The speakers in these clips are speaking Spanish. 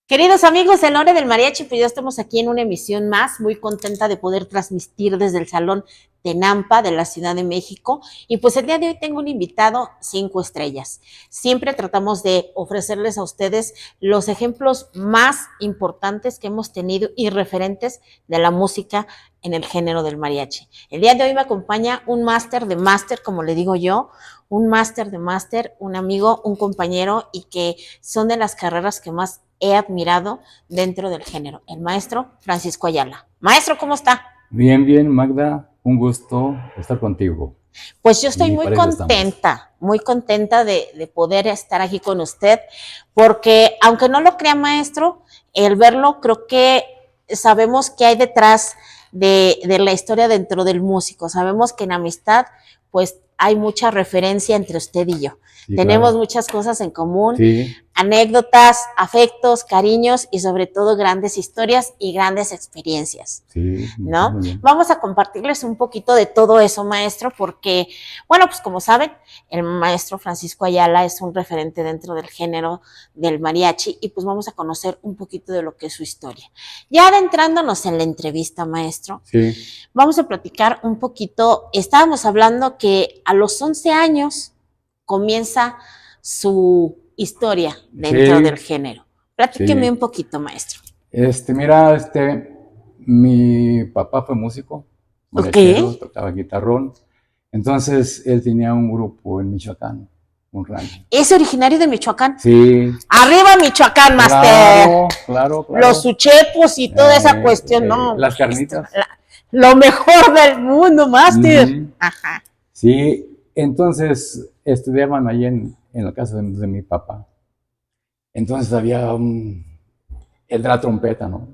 Queridos amigos del Lore del Mariachi, pues ya estamos aquí en una emisión más, muy contenta de poder transmitir desde el Salón Tenampa de la Ciudad de México. Y pues el día de hoy tengo un invitado 5 estrellas. Siempre tratamos de ofrecerles a ustedes los ejemplos más importantes que hemos tenido y referentes de la música en el género del mariachi. El día de hoy me acompaña un máster, como le digo yo, un máster de máster, un amigo, un compañero y que son de las carreras que más he admirado dentro del género, el maestro Francisco Ayala. Maestro, ¿cómo está? Bien, bien, Magda, un gusto estar contigo. Pues yo estoy Y para eso estamos. muy contenta de poder estar aquí con usted, porque aunque no lo crea, maestro, el verlo creo que sabemos que hay detrás de la historia dentro del músico. Sabemos que en amistad, pues hay mucha referencia entre usted y yo. Sí, Tenemos claro. muchas cosas en común, Sí, anécdotas, afectos, cariños y sobre todo grandes historias y grandes experiencias, sí, ¿no? muy bien. Vamos a compartirles un poquito de todo eso, maestro, porque, bueno, pues como saben, el maestro Francisco Ayala es un referente dentro del género del mariachi y pues vamos a conocer un poquito de lo que es su historia. Ya adentrándonos en la entrevista, maestro, Sí, vamos a platicar un poquito. Estábamos hablando que a los 11 años comienza su historia dentro del sí, género. Platíqueme un sí. poquito, maestro. Mira, mi papá fue músico, Ok. mariachero, tocaba guitarrón. Entonces, él tenía un grupo en Michoacán, un rancho. Es originario de Michoacán. Sí, Arriba Michoacán, Master. claro, claro, Los claro. suchepos y toda esa cuestión, no, Las maestro. carnitas. Lo mejor del mundo, Master. Ujú. Ajá. Sí, entonces estudiaban ahí en la casa de mi papá. Entonces el de la trompeta, ¿no?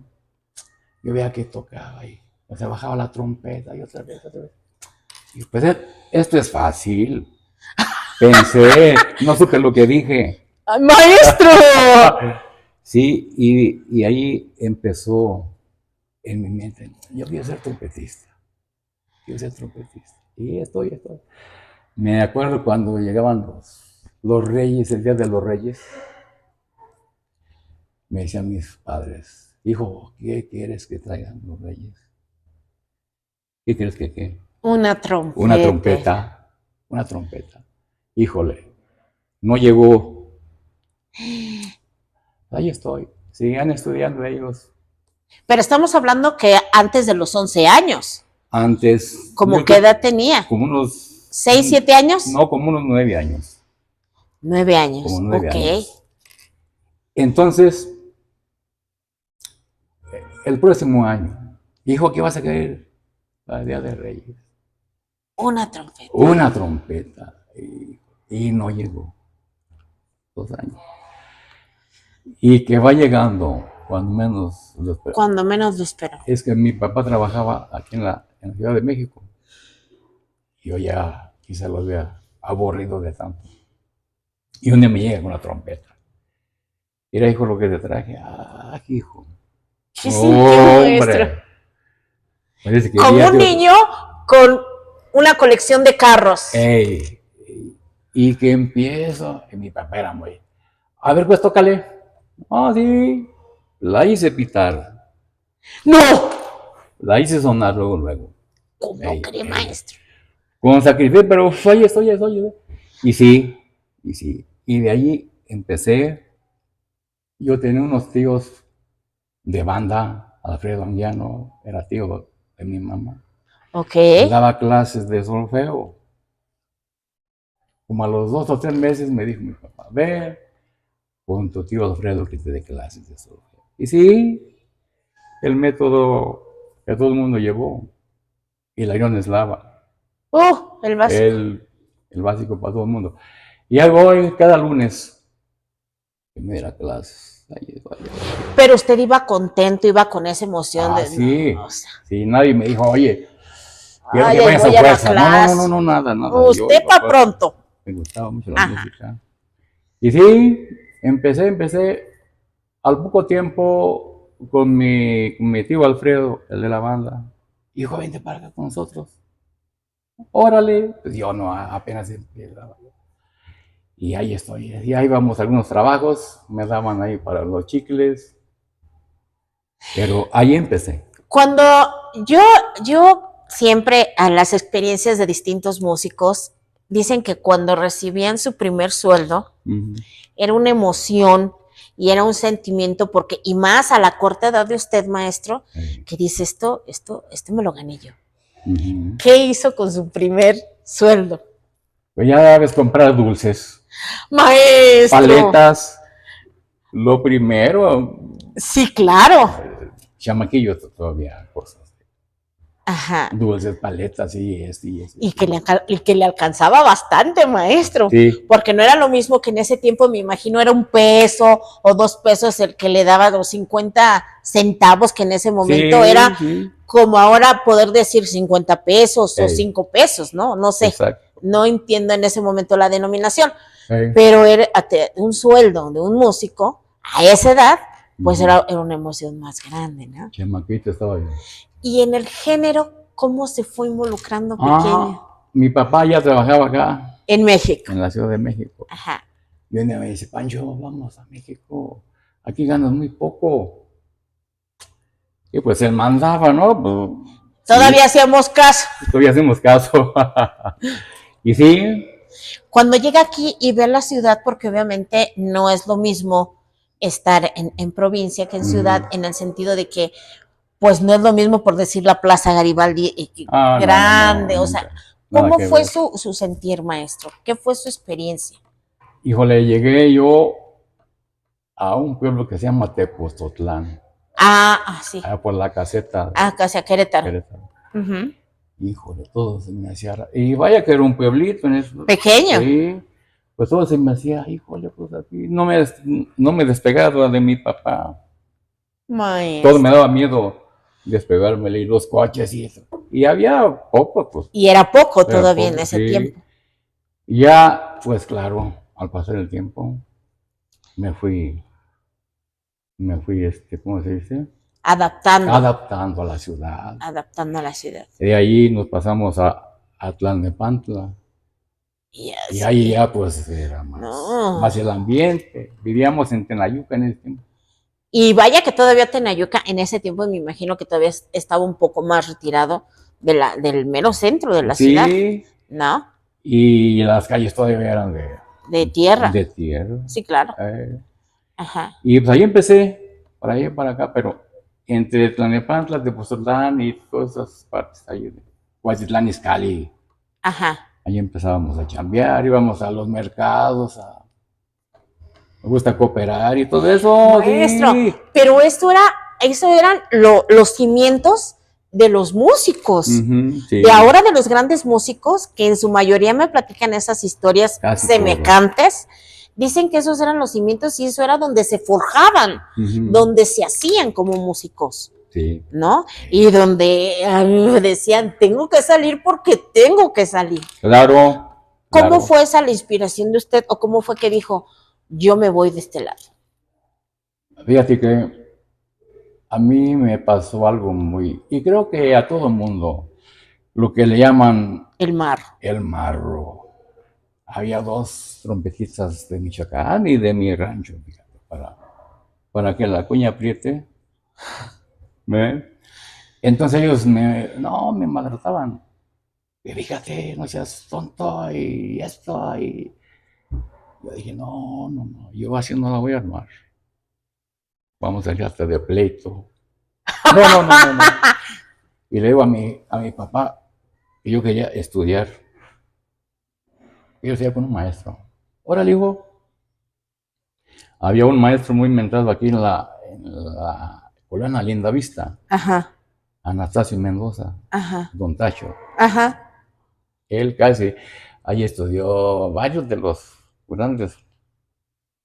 Yo veía que tocaba ahí. O sea, bajaba la trompeta y otra vez, otra vez. Y pues esto es fácil. Pensé, no supe lo que dije. ¡Ay, maestro! Sí, y ahí empezó en mi mente. Yo quiero ser trompetista. Quiero ser trompetista. Y estoy. Me acuerdo cuando llegaban los reyes, el día de los reyes. Me decían mis padres, hijo, ¿qué quieres que traigan los reyes? ¿Qué quieres que qué? Una Una trompeta. trompeta, una trompeta. Híjole, no llegó. Ahí estoy. Sigan estudiando ellos. Pero estamos hablando que antes de los 11 años. Antes, ¿Cómo yo qué creo, edad tenía? como unos, ¿6, 7 años? no, como unos 9 años. 9 Como años, nueve ok. años. Entonces, el próximo año, hijo, ¿qué vas a querer para el Día de Reyes? Una trompeta. Una trompeta. Y no llegó. 2 años. Y que va llegando, cuando menos lo espera. Cuando menos lo espero. Es que mi papá trabajaba aquí en la Ciudad de México. Y yo ya quizá lo había aburrido de tanto. Y un día me llega con una trompeta. Mira, hijo, lo que te traje. Ah, hijo. ¿Qué sintió, maestro? Hombre. Parece que Como día un de... niño con una colección de carros. Ey, y que empiezo. Y mi papá era muy. A ver, pues tócale. Ah, sí. La hice pitar. ¡No! La hice sonar luego, luego. ¿Cómo Ey, cree, ey. maestro? Con sacrificio, pero oye. Y sí, y sí. Y de ahí empecé. Yo tenía unos tíos de banda. Alfredo Anguiano era tío de mi mamá. Ok. Me daba clases de solfeo. Como a los 2 o 3 meses me dijo mi papá, ve con tu tío Alfredo que te dé clases de solfeo. Y sí, el método que todo el mundo llevó. Y la Iron Eslava. El básico. El básico para todo el mundo. Y ahí voy cada lunes que me diera clases. Pero usted iba contento, iba con esa emoción de, no, Sí, o sea, sí, nadie me dijo, oye, quiero ay, que ahí vayas a voy a la fuerza. No, no, no, no, clase. no, nada, nada. Yo Usted iba a pa' fuerza. pronto. Me gustaba mucho la Ajá. música. Y sí, empecé al poco tiempo con mi tío Alfredo, el de la banda. Hijo, vente para acá con nosotros. Órale. Pues yo no, apenas empezaba. Y ahí estoy. Y ahí vamos a algunos trabajos. Me daban ahí para los chicles. Pero ahí empecé. Cuando yo siempre a las experiencias de distintos músicos dicen que cuando recibían su primer sueldo era una emoción y era un sentimiento porque, y más a la corta edad de usted, maestro, que dice esto me lo gané yo. ¿Qué hizo con su primer sueldo? Pues ya debes comprar dulces. Maestro. Paletas. Lo primero. Sí, claro. Chamaquillo todavía, cosas. Ajá. Dulces, paletas, y esto. Y que le alcanzaba bastante, maestro. Sí. Porque no era lo mismo que en ese tiempo, me imagino, era 1 peso o 2 pesos el que le daba los 50 centavos, que en ese momento era como ahora poder decir 50 pesos o 5 pesos, ¿no? No sé. Exacto. No entiendo en ese momento la denominación. Pero era un sueldo de un músico a esa edad, pues era una emoción más grande, ¿no? Chamaquito estaba yo. Y en el género, ¿cómo se fue involucrando pequeño? Mi papá ya trabajaba acá. En México. En la Ciudad de México. Ajá. Y un día me dice, Pancho, vamos a México. Aquí ganas muy poco. Y pues él mandaba, ¿no? Pues, todavía hacíamos caso. Todavía hacemos caso. Y sí. Cuando llega aquí y ve la ciudad, porque obviamente no es lo mismo estar en provincia que en ciudad, en el sentido de que pues no es lo mismo, por decir, la Plaza Garibaldi grande, o sea, ¿cómo fue su sentir, maestro? ¿Qué fue su experiencia? Híjole, llegué yo a un pueblo que se llama Tepoztlán. Sí. Allá por la caseta. Casi a Querétaro. Híjole, todo se me hacía... Y vaya que era un pueblito. Pequeño. Sí, pues todo se me hacía, híjole, pues aquí no me despegaba de mi papá. Maestro. Todo me daba miedo despegármele, y los coches y eso. Y había poco, pues. Y era poco todavía en ese tiempo. Y ya, pues claro, al pasar el tiempo, me fui, ¿cómo se dice? Adaptando a la ciudad. Adaptando a la ciudad. De ahí nos pasamos a Tlalnepantla. Y ahí ya, pues, era más el ambiente. Vivíamos en Tenayuca en ese tiempo. Y vaya que todavía Tenayuca en ese tiempo me imagino que todavía estaba un poco más retirado del mero centro de la ciudad, ¿no? Y las calles todavía eran de tierra. De tierra. Sí, claro. Ajá. Y pues ahí empecé, para allá y para acá, pero entre Tlalnepantla, Tepoztlán y todas esas partes ahí de Huautitlán Izcalli. Ajá. Ahí empezábamos a chambear, íbamos a los mercados, me gusta cooperar y todo eso. Maestro, pero eso eran los cimientos de los músicos, de ahora de los grandes músicos, que en su mayoría me platican esas historias semejantes, dicen que esos eran los cimientos y eso era donde se forjaban, donde se hacían como músicos, ¿no? Y donde a mí me decían, tengo que salir porque tengo que salir. Claro. ¿Cómo fue esa la inspiración de usted o cómo fue que dijo, yo me voy de este lado? Fíjate que a mí me pasó algo y creo que a todo mundo, lo que le llaman el marro. Había 2 trompetistas de Michoacán y de mi rancho, fíjate, para que la cuña apriete. Entonces ellos me maltrataban. Y fíjate, no seas tonto y esto, y yo dije, no, yo así no la voy a armar. Vamos a ir hasta de pleito. No. Y le digo a mi papá que yo quería estudiar. Y yo seguía con un maestro. Órale, hijo. Había un maestro muy mentado aquí en la colonia Linda Vista. Ajá. Anastasio Mendoza. Ajá. Don Tacho. Ajá. Él casi ahí estudió varios de los grandes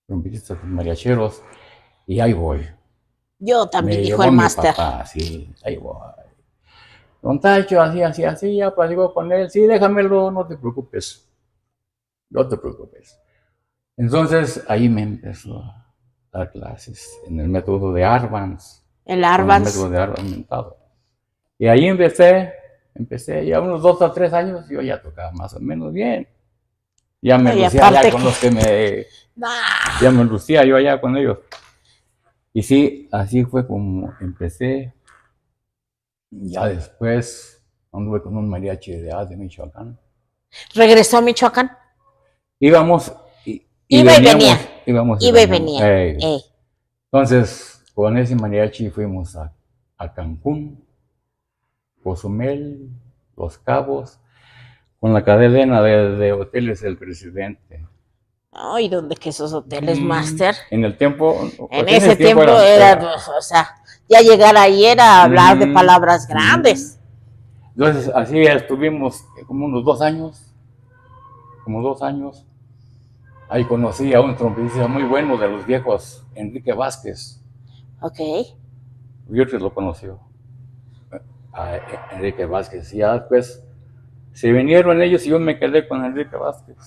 trompetistas mariacheros. Y ahí voy. Yo también, dijo el máster. Sí, ahí voy. Don Tacho, así, ya platico con él. Sí, déjamelo, no te preocupes. No te preocupes. Entonces, ahí me empezó a dar clases en el método de Arbanz. El Arbanz. El método de Arbanz mentado. Y ahí empecé ya unos 2 o 3 años, yo ya tocaba más o menos bien. Ya me lucía allá con los que ya me lucía yo allá con ellos. Y sí, así fue como empecé. Ya después anduve con un mariachi de Michoacán. ¿Regresó a Michoacán? Íbamos y Iba y veníamos, venía. íbamos y Iba y veníamos. venía. Ey. Entonces, con ese mariachi fuimos a Cancún, Cozumel, Los Cabos, con la cadena de hoteles del presidente. Ay, ¿dónde que esos hoteles, Master? En el tiempo, En pues ese tiempo era, pues, o sea, ya llegar ahí era hablar de palabras grandes. Entonces, así estuvimos como unos 2 años, como 2 años. Ahí conocí a un trompetista muy bueno de los viejos, Enrique Vázquez. Ok. Yo lo conoció, a Enrique Vázquez. Y ya después se vinieron ellos y yo me quedé con Enrique Vázquez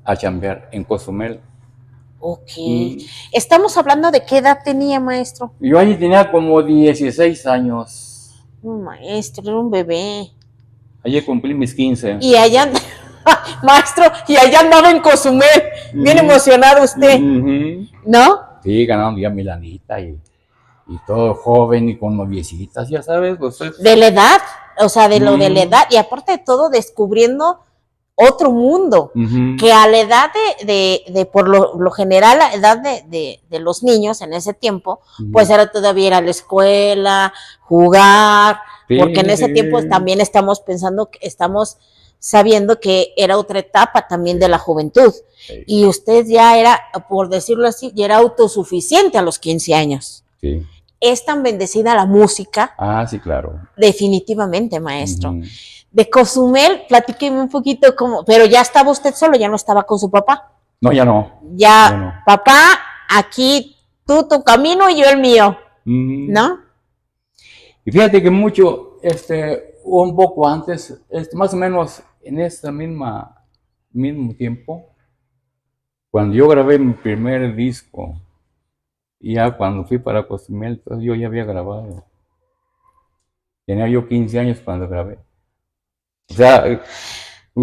a chambear en Cozumel. Ok. Estamos hablando de qué edad tenía, maestro. Yo allí tenía como 16 años. Maestro, era un bebé. Allí cumplí mis 15. Y allá, maestro, y allá andaba en Cozumel. Bien emocionado usted, ¿no? Sí, ganando ya mi lanita y todo joven y con noviecitas, ya sabes. Pues, de la edad, o sea, de lo de la edad, y aparte de todo, descubriendo otro mundo, que a la edad de por lo general, la edad de los niños en ese tiempo, pues era todavía ir a la escuela, jugar, porque en ese tiempo también estamos pensando, estamos sabiendo que era otra etapa también de la juventud, y usted ya era, por decirlo así, ya era autosuficiente a los 15 años. Sí. Es tan bendecida la música. Ah, sí, claro. Definitivamente, maestro. De Cozumel, platíqueme un poquito cómo, pero ya estaba usted solo, ya no estaba con su papá. No, ya no. Ya no. Papá, aquí tú tu camino y yo el mío, ¿no? Y fíjate que mucho, un poco antes, más o menos en este mismo tiempo, cuando yo grabé mi primer disco, y ya cuando fui para Cozumel, entonces yo ya había grabado. Tenía yo 15 años cuando grabé. O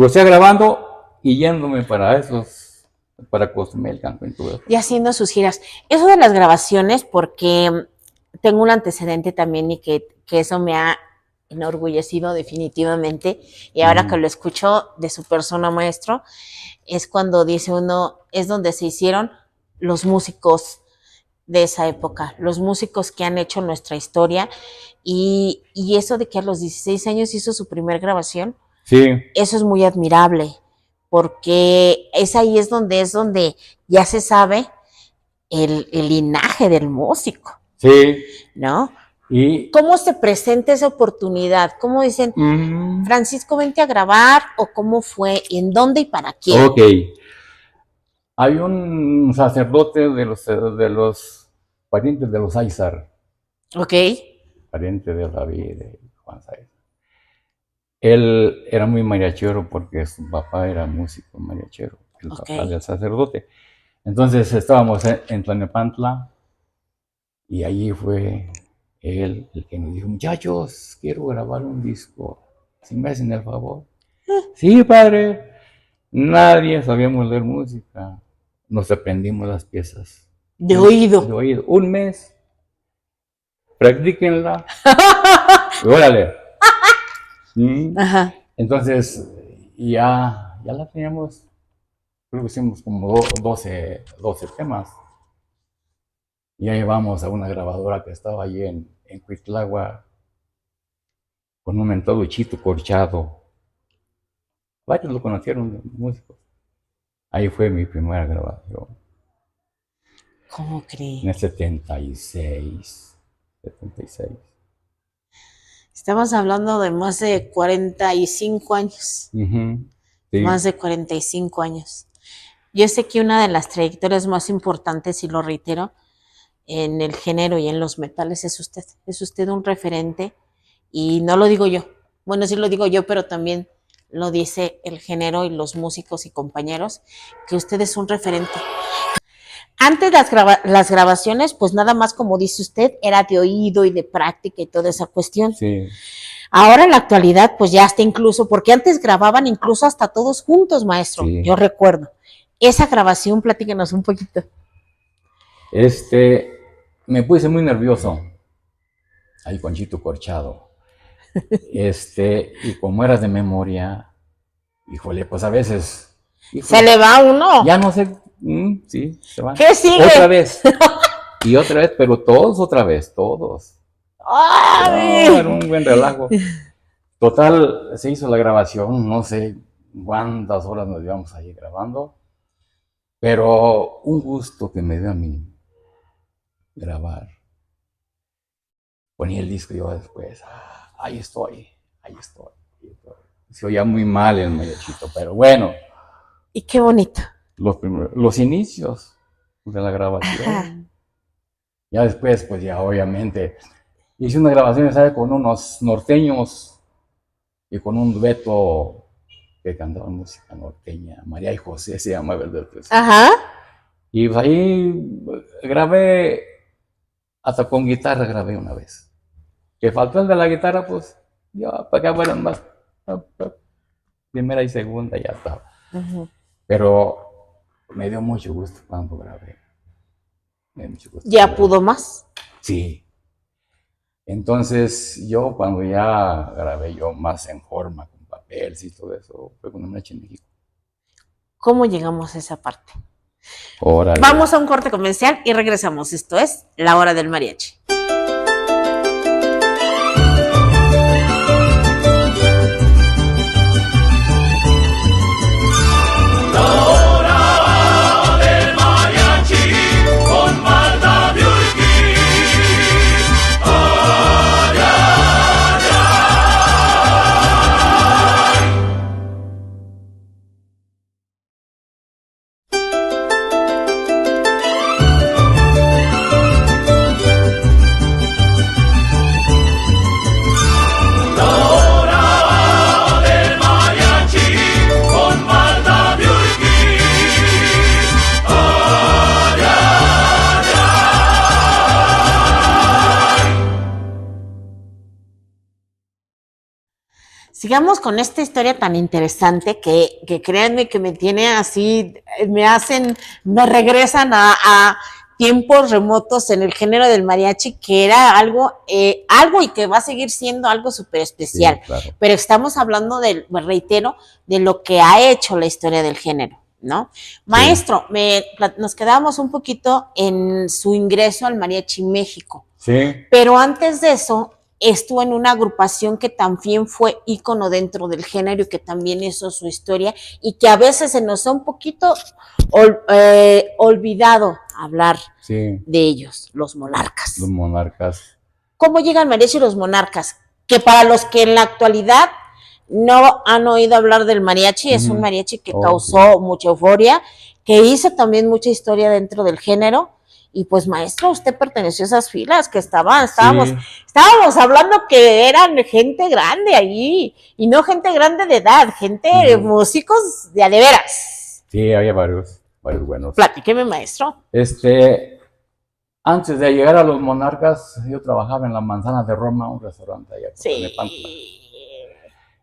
sea, grabando y yéndome para Cozumel, Cancún, todo eso. Y haciendo sus giras. Eso de las grabaciones, porque tengo un antecedente también y que eso me ha enorgullecido definitivamente. Y ahora que lo escucho de su persona, maestro, es cuando dice uno, es donde se hicieron los músicos de esa época, los músicos que han hecho nuestra historia, y eso de que a los 16 años hizo su primer grabación, sí, eso es muy admirable, porque ahí es donde ya se sabe el linaje del músico, sí, ¿no? Y ¿cómo se presenta esa oportunidad? ¿Cómo dicen, Francisco, vente a grabar? ¿O cómo fue? ¿En dónde y para quién? Ok. Hay un sacerdote de los parientes de los Aizar. Ok. Pariente de David, de Juan Sáez. Él era muy mariachero porque su papá era músico mariachero, el papá del sacerdote. Entonces estábamos en Tlalnepantla y allí fue él el que nos dijo, muchachos, quiero grabar un disco, si me hacen el favor. Sí, padre. Nadie sabíamos leer música. Nos aprendimos las piezas. De oído. De oído. Un mes. Practíquenla. Y órale. Entonces, ya la teníamos. Creo que hicimos como 12 temas. Y ya llevamos a una grabadora que estaba allí en Cuitlagua con un mentado Chito Corchado. Varios lo conocieron, músicos. Ahí fue mi primera grabación. ¿Cómo crees? En el 76. Estamos hablando de más de 45 años. Sí. Más de 45 años. Yo sé que una de las trayectorias más importantes, y lo reitero, en el género y en los metales es usted. Es usted un referente, y no lo digo yo. Bueno, sí lo digo yo, pero también lo dice el género y los músicos y compañeros, que usted es un referente. Antes las grabaciones, pues nada más, como dice usted, era de oído y de práctica y toda esa cuestión. Sí. Ahora en la actualidad, pues ya está incluso, porque antes grababan incluso hasta todos juntos, maestro. Sí. Yo recuerdo. Esa grabación, platíquenos un poquito. me puse muy nervioso. Ahí con Chito Corchado. Y como eras de memoria, híjole, pues a veces, híjole, Se le va a uno. ya no sé, sí, se va. ¿Qué sigue? Otra vez, y otra vez, pero todos otra vez, todos. No, era un buen relajo. Total, se hizo la grabación, no sé cuántas horas nos llevamos ahí grabando, pero un gusto que me dio a mí grabar. Ponía el disco y yo después, ahí estoy, ahí estoy. Se oía muy mal el mariachito, pero bueno. Y qué bonito. Los inicios de la grabación. Ajá. Ya después, pues ya obviamente, hice una grabación, ¿sabe? Con unos norteños y con un dueto que cantaba música norteña, María y José se llamaba el dueto. Ajá. Y pues ahí grabé, hasta con guitarra grabé una vez. Que faltó el de la guitarra, pues, ya, para acá fueron más. Primera y segunda, ya estaba. Uh-huh. Pero me dio mucho gusto cuando grabé. Me dio mucho gusto. ¿Ya pudo más? Sí. Entonces, yo cuando ya grabé yo más en forma, con papel y todo eso, fue con Mariachi en México. ¿Cómo llegamos a esa parte? Órale. Vamos a un corte comercial y regresamos. Esto es La Hora del Mariachi. Sigamos con esta historia tan interesante que créanme que me tiene así, me regresan a tiempos remotos en el género del mariachi, que era algo y que va a seguir siendo algo súper especial. Sí, claro. Pero estamos hablando reitero, de lo que ha hecho la historia del género, ¿no? Maestro, nos quedamos un poquito en su ingreso al Mariachi México. Sí. Pero antes de eso, estuvo en una agrupación que también fue ícono dentro del género y que también hizo su historia y que a veces se nos ha un poquito olvidado hablar de ellos, los Monarcas. Los Monarcas. ¿Cómo llegan mariachi los Monarcas? Que para los que en la actualidad no han oído hablar del mariachi, es un mariachi que causó mucha euforia, que hizo también mucha historia dentro del género. Y pues, maestro, usted perteneció a esas filas que estábamos hablando que eran gente grande allí, y no gente grande de edad, gente, músicos de veras. Sí, había varios buenos. Platíqueme, maestro. Antes de llegar a los Monarcas, yo trabajaba en la Manzana de Roma, un restaurante allá en Nepantla.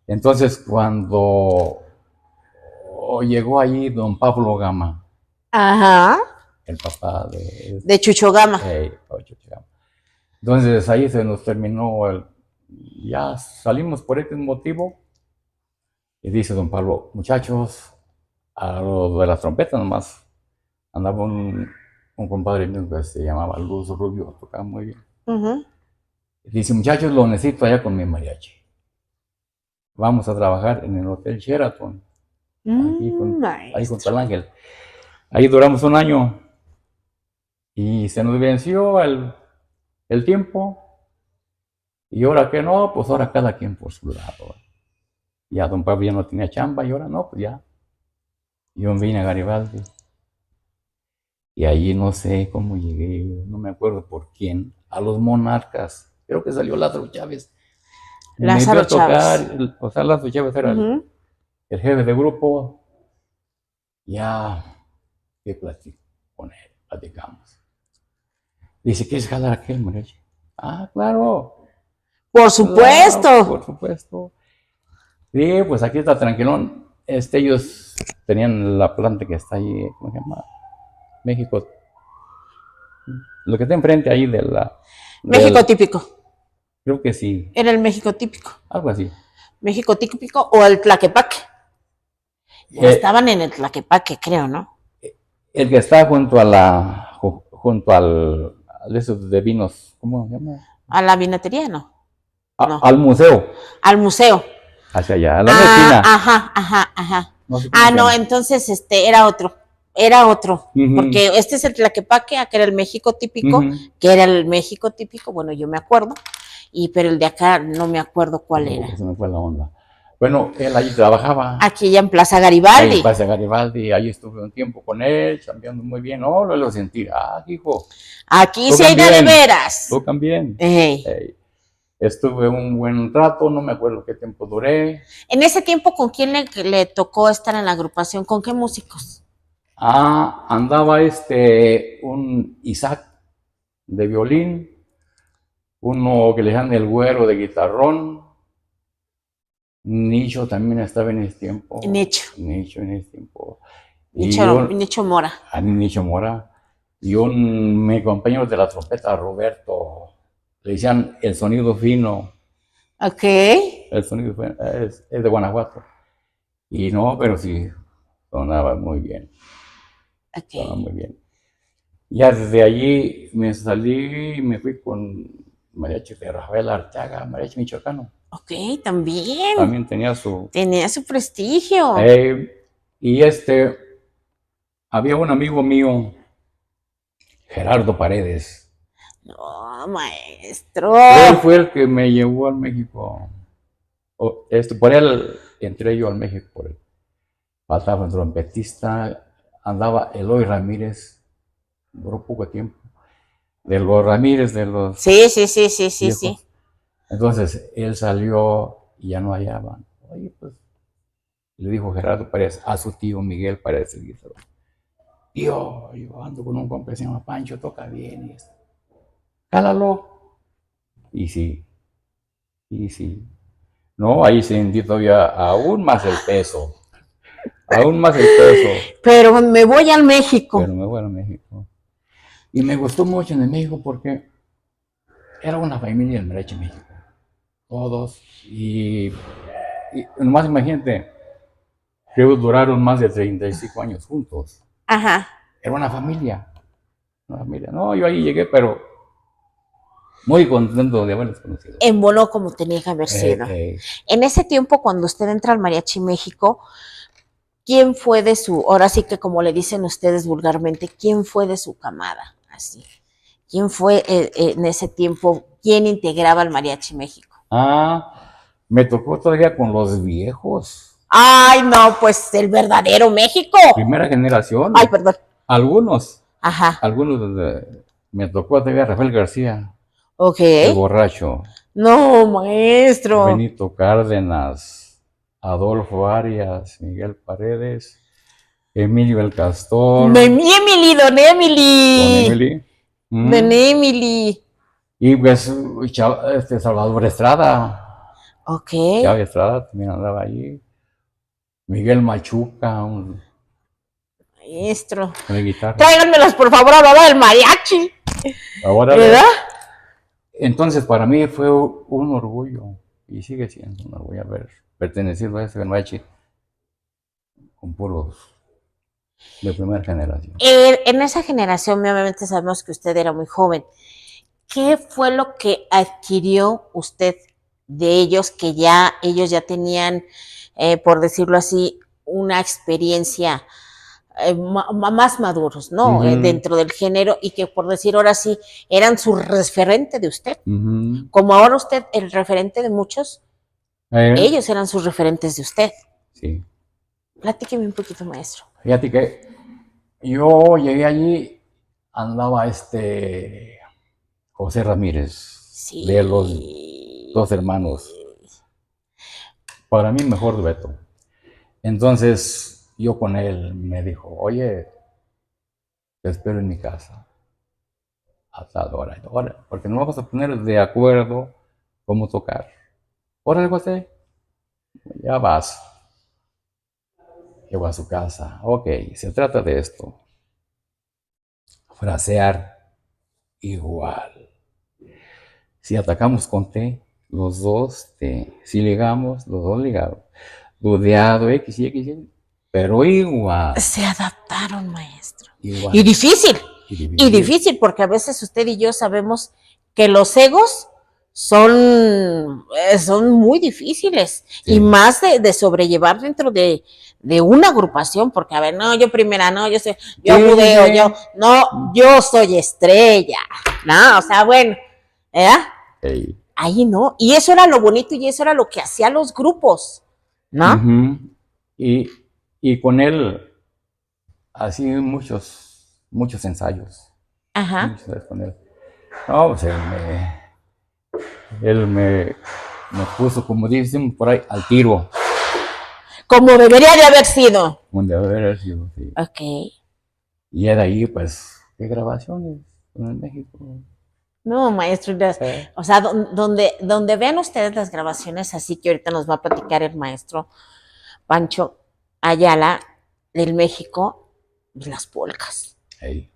Entonces, cuando llegó allí don Pablo Gama, ajá, el papá de Chucho Gama. Chucho Gama. Entonces ahí se nos terminó ya salimos por este motivo. Y dice don Pablo, muchachos, a lo de las trompetas nomás. Andaba un compadre mío que se llamaba Luz Rubio, tocaba muy bien. Dice, muchachos, lo necesito allá con mi mariachi. Vamos a trabajar en el Hotel Sheraton, ahí junto al Ángel. Ahí duramos un año. Y se nos venció el tiempo. Y ahora que no, pues ahora cada quien por su lado. Ya don Pablo ya no tenía chamba y ahora no, pues ya. Yo vine a Garibaldi. Y allí no sé cómo llegué, no me acuerdo por quién, a los Monarcas. Creo que salió Lázaro Chávez. Lázaro Chávez. O sea, Lázaro Chávez era el jefe de grupo. Ya, ¿qué platico con él? Platicamos. Dice, ¿quieres jalar aquel mariachi? Ah, claro. Por supuesto. Claro, por supuesto. Sí, pues aquí está tranquilón. Ellos tenían la planta que está ahí, ¿cómo se llama? México Lo que está enfrente ahí de la... México típico. Creo que sí, Era el México típico. algo así. México típico o el Tlaquepaque. Ya Eh, estaban en el Tlaquepaque, creo, ¿no? el que está junto a junto al de esos de vinos, ¿cómo se llama? A la vinatería, no. No. Al museo, Al museo. hacia allá, a la esquina. Ajá. No sé cómo se No, llama. entonces era otro. Era otro. Ujú. Porque este es el Tlaquepaque, que era el México típico, Ujú. que era el México típico, bueno, yo me acuerdo. Pero el de acá no me acuerdo cuál era. Se me fue la onda. Bueno, él allí trabajaba. Aquí ya en Plaza Ahí Garibaldi. en Plaza Garibaldi, ahí estuve un tiempo con él, chambeando muy bien. No, lo sentí. Hijo, Aquí se tocan hay de bien, veras. tocan bien. Ey. Estuve un buen rato, no me acuerdo qué tiempo duré. En ese tiempo, ¿con quién le tocó estar en la agrupación? ¿Con qué músicos? Andaba un Isaac de violín, uno que le llaman el Güero de guitarrón, Nicho también estaba en ese tiempo. Nicho. Nicho en ese tiempo. Nicho Mora. Nicho Mora. Y mi compañero de la trompeta, Roberto, le decían el sonido fino. Ok. El sonido fino, es de Guanajuato. Y no, pero sí, sonaba muy bien. Sonaba muy bien. Ya desde allí me salí y me fui con mariachi de Rafael Arteaga, mariachi michoacano. Ok, también. También tenía su... Tenía su prestigio. Y había un amigo mío, Gerardo Paredes. No, maestro. Él fue el que me llevó al México. Por él entré yo al México, por él. Faltaba un trompetista, andaba Eloy Ramírez, duró poco tiempo. De los Ramírez, de los... Sí. Entonces, él salió y ya no hallaban. Oye, pues, le dijo Gerardo Paredes a su tío Miguel Paredes el guitarro. Tío, yo ando con un compa que se llama Pancho, toca bien y esto. Jálalo. Y sí. No, ahí sentí todavía aún más el peso. Pero me voy al México. Y me gustó mucho en el México porque era una familia del mariachi México. Todos. Y nomás imagínate, que duraron más de 35 años juntos. Ajá. Era una familia. No, yo ahí llegué, pero muy contento de haberlos conocido. Embonó como tenía que haber sido. En ese tiempo, cuando usted entra al Mariachi México, ¿quién fue de ahora sí que como le dicen ustedes vulgarmente, quién fue de su camada? Así. ¿Quién fue en ese tiempo? ¿Quién integraba el Mariachi México? Me tocó todavía con los viejos. Ay, no, pues el verdadero México. Primera generación. Ay, perdón. Algunos. Ajá. Me tocó todavía Rafael García. Ok. El borracho. No, maestro. Benito Cárdenas, Adolfo Arias, Miguel Paredes, Emilio el Castor. Don Emily. Don Emily. Y pues Salvador Estrada. Ok. Chávez Estrada también andaba allí. Miguel Machuca, maestro. Con la guitarra. Tráiganmelos, por favor, a la hora del mariachi. Ahora, ¿verdad? Entonces, para mí fue un orgullo, y sigue siendo un orgullo haber pertenecido a ese mariachi con puros de primera generación. En esa generación, obviamente sabemos que usted era muy joven. ¿Qué fue lo que adquirió usted de ellos que ellos ya tenían, por decirlo así, una experiencia más maduros, ¿no? Dentro del género y que por decir ahora sí eran su referente de usted. Como ahora usted el referente de muchos, ellos eran sus referentes de usted. Sí. Platíqueme un poquito, maestro. Fíjate que yo llegué allí, andaba José Ramírez, sí, de los dos hermanos. Para mí mejor dueto. Entonces yo con él me dijo, oye, te espero en mi casa a tal hora, porque nos vamos a poner de acuerdo cómo tocar. Órale, José, ya vas. Llegó a su casa. Ok, se trata de esto. Frasear igual. Si atacamos con T, los dos T. Si ligamos, los dos ligados. Dudeado, X y X, Y, pero igual. Se adaptaron, maestro. Igual. Y difícil. Y Y difícil, porque a veces usted y yo sabemos que los egos son muy difíciles, Sí. y más de sobrellevar dentro de una agrupación, porque a ver, no, yo primera, no, yo budeo, sí. yo soy estrella, no, o sea, bueno, ¿verdad? Ey. Ahí no, y eso era lo bonito y eso era lo que hacían los grupos, ¿no? Uh-huh. Y con él, así muchos ensayos. Ajá. Muchos ensayos con él. No, pues él me puso, como dicen por ahí, al tiro. Como debería de haber sido. Como debe haber sido, sí. Ok. Y de ahí, pues, ¿qué grabaciones en México? No, maestro, o sea, donde vean ustedes las grabaciones, así que ahorita nos va a platicar el maestro Pancho Ayala del México, las polcas. Ey.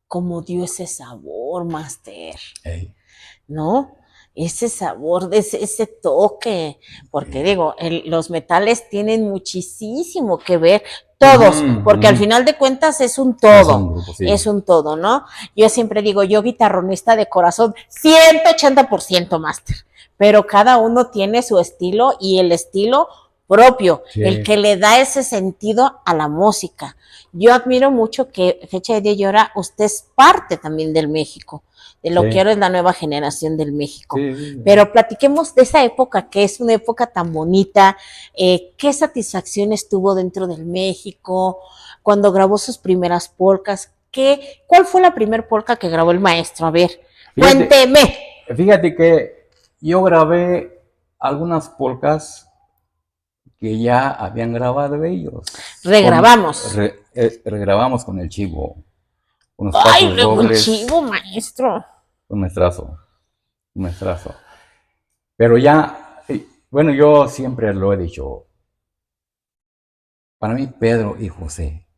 Cómo dio ese sabor, máster. Ey. ¿No? Ese sabor, ese toque, porque digo, los metales tienen muchísimo que ver, todos, porque al final de cuentas es un todo, es un todo, ¿no? Yo siempre digo, yo guitarronista de corazón, 180% máster, pero cada uno tiene su estilo y el estilo propio, sí, el que le da ese sentido a la música. Yo admiro mucho que fecha de día y hora usted es parte también del México, de lo que ahora es la nueva generación del México. Sí. Pero platiquemos de esa época, que es una época tan bonita. ¿Qué satisfacciones tuvo dentro del México cuando grabó sus primeras polcas? ¿Cuál fue la primer polca que grabó el maestro? A ver, cuénteme. Fíjate que yo grabé algunas polcas que ya habían grabado ellos. Regrabamos. Regrabamos con el Chivo. Unos ¡ay, luego el Chivo, maestro! Un maestrazo. Pero ya, bueno, yo siempre lo he dicho. Para mí, Pedro y José.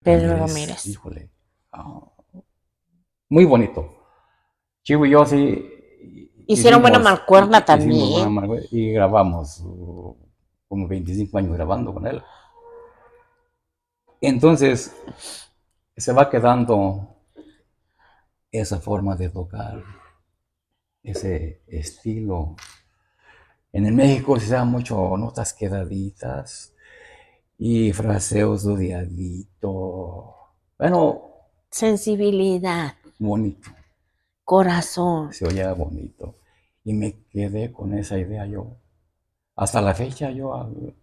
Pedro Ramírez. Híjole. Muy bonito. Chivo y yo sí. Hicieron buena mancuerna también. Y grabamos como 25 años grabando con él. Entonces, se va quedando esa forma de tocar, ese estilo. En el México se da mucho notas quedaditas y fraseos odiadito. Bueno. Sensibilidad. Bonito. Corazón. Se oía bonito. Y me quedé con esa idea yo. Hasta la fecha yo,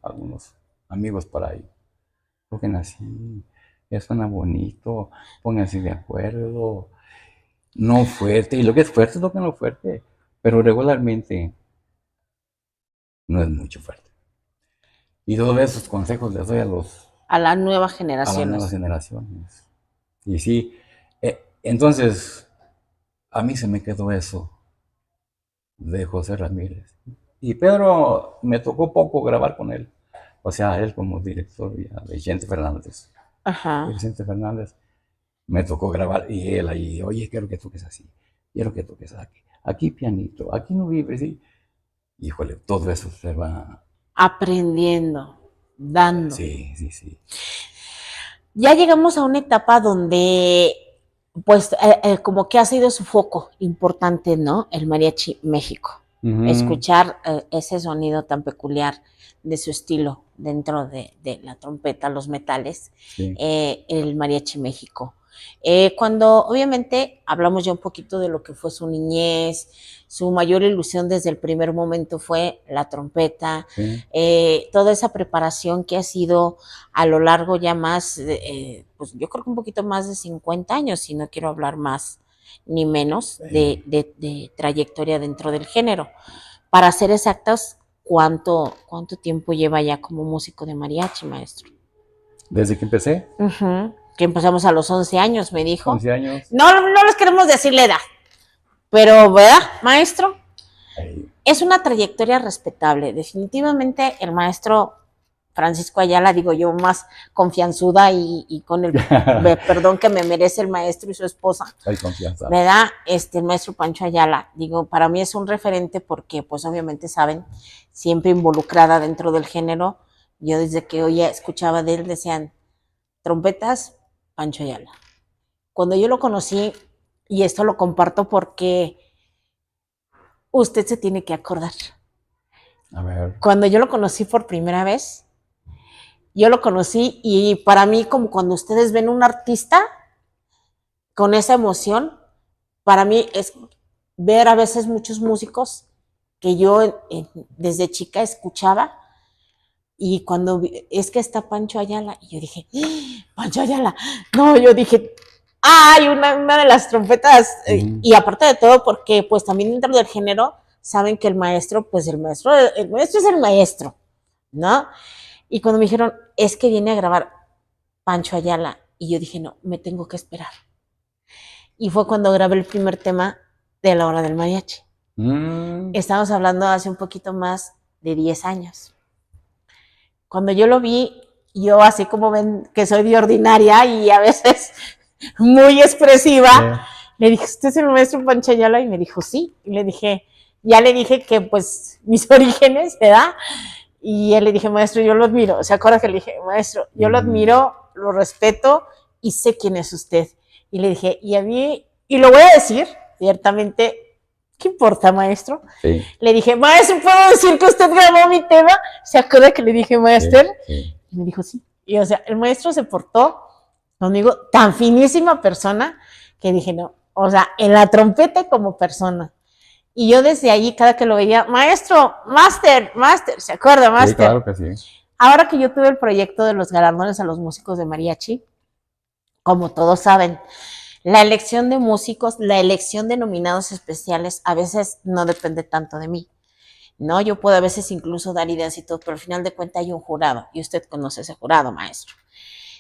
algunos amigos por ahí, toquen así, ya suena bonito, pónganse de acuerdo, no fuerte, y lo que es fuerte, toquenlo fuerte, pero regularmente no es mucho fuerte. Y todos esos consejos les doy a las nuevas generaciones. Y sí, entonces, a mí se me quedó eso de José Ramírez. Y Pedro, me tocó poco grabar con él. O sea, él como director ya de Vicente Fernández. Ajá. Vicente Fernández, me tocó grabar y él ahí, oye, quiero que toques así, quiero que toques aquí. Aquí pianito, aquí no vibres, ¿sí? Híjole, todo eso se va aprendiendo, dando. Sí. Ya llegamos a una etapa donde, pues, como que ha sido su foco importante, ¿no? El Mariachi México. Escuchar ese sonido tan peculiar de su estilo dentro de la trompeta, los metales, sí. El Mariachi México. Cuando obviamente hablamos ya un poquito de lo que fue su niñez, su mayor ilusión desde el primer momento fue la trompeta, sí. Toda esa preparación que ha sido a lo largo ya más, pues yo creo que un poquito más de 50 años, si no quiero hablar más ni menos, de trayectoria dentro del género. Para ser exactas, ¿cuánto tiempo lleva ya como músico de mariachi, maestro? ¿Desde que empecé? Que empezamos a los 11 años, me dijo. 11 años. No les queremos decir la edad, pero, ¿verdad, maestro? Es una trayectoria respetable. Definitivamente el maestro Francisco Ayala, digo yo más confianzuda y con el perdón que me merece el maestro y su esposa, Hay confianza. ¿verdad? El maestro Pancho Ayala, digo, para mí es un referente porque pues obviamente saben, siempre involucrada dentro del género, yo desde que oía, escuchaba de él decían, trompetas, Pancho Ayala. Cuando yo lo conocí, y esto lo comparto porque usted se tiene que acordar. A ver. Cuando yo lo conocí por primera vez, yo lo conocí y para mí como cuando ustedes ven un artista con esa emoción, para mí es ver a veces muchos músicos que yo desde chica escuchaba y cuando es que está Pancho Ayala y yo dije, ¡Ah! Pancho Ayala, no, yo dije, ¡ay! Una de las trompetas y aparte de todo porque pues también dentro del género saben que el maestro, pues el maestro es el maestro, ¿no? Y cuando me dijeron, es que viene a grabar Pancho Ayala, y yo dije, no, me tengo que esperar. Y fue cuando grabé el primer tema de La Hora del Mariachi. Estamos hablando hace un poquito más de 10 años. Cuando yo lo vi, yo así como ven que soy de ordinaria y a veces muy expresiva, le dije, ¿usted es el maestro Pancho Ayala? Y me dijo, sí. Y le dije, ya le dije que pues mis orígenes, ¿verdad? Y él le dije, maestro, yo lo admiro. ¿Se acuerda que le dije, maestro, yo lo admiro, lo respeto y sé quién es usted? Y le dije, y a mí, y lo voy a decir abiertamente, ¿qué importa, maestro? Sí. Le dije, maestro, ¿puedo decir que usted grabó mi tema? ¿Se acuerda que le dije, maestro? Sí. Y me dijo, sí. Y o sea, el maestro se portó conmigo tan finísima persona que dije, no, o sea, en la trompeta como persona. Y yo desde allí, cada que lo veía, maestro, máster, ¿se acuerda, máster? Sí, claro que sí. Ahora que yo tuve el proyecto de los galardones a los músicos de mariachi, como todos saben, la elección de músicos, la elección de nominados especiales, a veces no depende tanto de mí, ¿no? Yo puedo a veces incluso dar ideas y todo, pero al final de cuentas hay un jurado, y usted conoce ese jurado, maestro.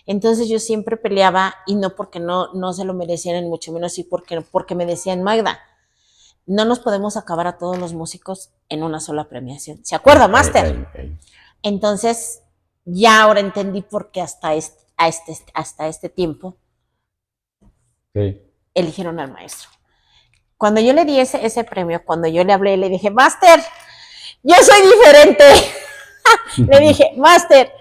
Entonces yo siempre peleaba, y no porque no se lo merecieran, mucho menos sí porque me decían, Magda, no nos podemos acabar a todos los músicos en una sola premiación. ¿Se acuerda, máster? Entonces, ya ahora entendí por qué hasta este tiempo eligieron al maestro. Cuando yo le di ese premio, cuando yo le hablé, le dije, máster, yo soy diferente. Le dije, máster,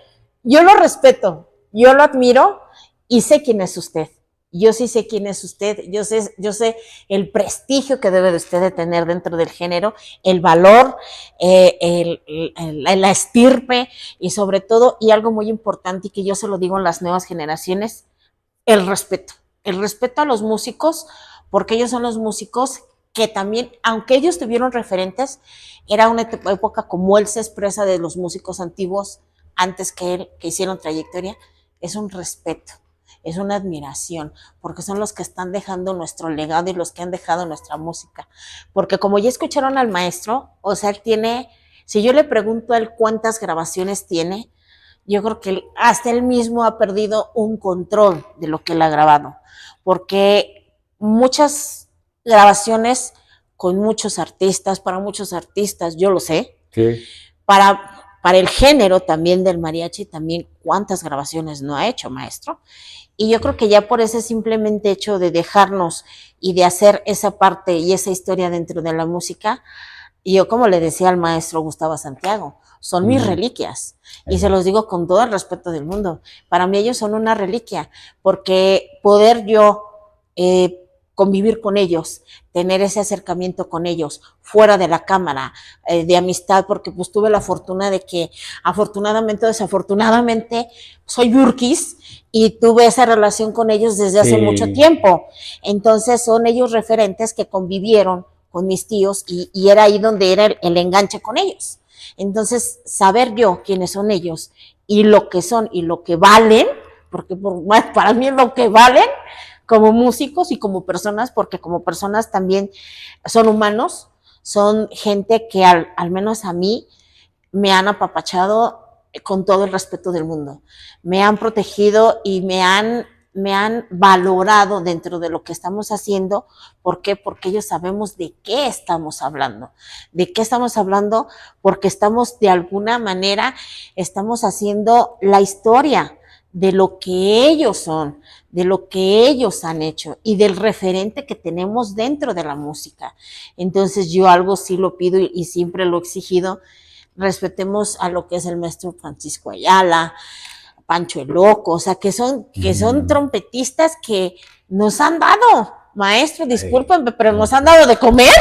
yo lo respeto, yo lo admiro y sé quién es usted. Yo sí sé quién es usted, yo sé el prestigio que debe de usted de tener dentro del género, el valor, la estirpe y sobre todo, y algo muy importante y que yo se lo digo en las nuevas generaciones, el respeto a los músicos, porque ellos son los músicos que también, aunque ellos tuvieron referentes, era una época como él se expresa de los músicos antiguos, antes que él, que hicieron trayectoria, es un respeto. Es una admiración, porque son los que están dejando nuestro legado y los que han dejado nuestra música. Porque como ya escucharon al maestro, o sea, él tiene, si yo le pregunto a él cuántas grabaciones tiene, yo creo que hasta él mismo ha perdido un control de lo que él ha grabado. Porque muchas grabaciones con muchos artistas, para muchos artistas, yo lo sé, sí. Para el género también del mariachi, también cuántas grabaciones no ha hecho, maestro. Y yo creo que ya por ese simplemente hecho de dejarnos y de hacer esa parte y esa historia dentro de la música, y yo como le decía al maestro Gustavo Santiago, son mis reliquias. Y se los digo con todo el respeto del mundo. Para mí ellos son una reliquia, porque poder yo convivir con ellos, tener ese acercamiento con ellos, fuera de la cámara, de amistad, porque pues tuve la fortuna de que, afortunadamente o desafortunadamente, soy Yurkis y tuve esa relación con ellos desde hace mucho tiempo. Entonces son ellos referentes que convivieron con mis tíos y era ahí donde era el enganche con ellos. Entonces, saber yo quiénes son ellos y lo que son y lo que valen, porque para mí es lo que valen, como músicos y como personas, porque como personas también son humanos, son gente que al menos a mí me han apapachado con todo el respeto del mundo, me han protegido y me han me han valorado dentro de lo que estamos haciendo. ¿Por qué? Porque ellos sabemos de qué estamos hablando. ¿De qué estamos hablando? Porque estamos de alguna manera, estamos haciendo la historia de lo que ellos son, de lo que ellos han hecho y del referente que tenemos dentro de la música. Entonces yo algo sí lo pido y siempre lo he exigido, respetemos a lo que es el maestro Francisco Ayala, Pancho el Loco, o sea, que son trompetistas que nos han dado, maestro, discúlpenme, pero nos han dado de comer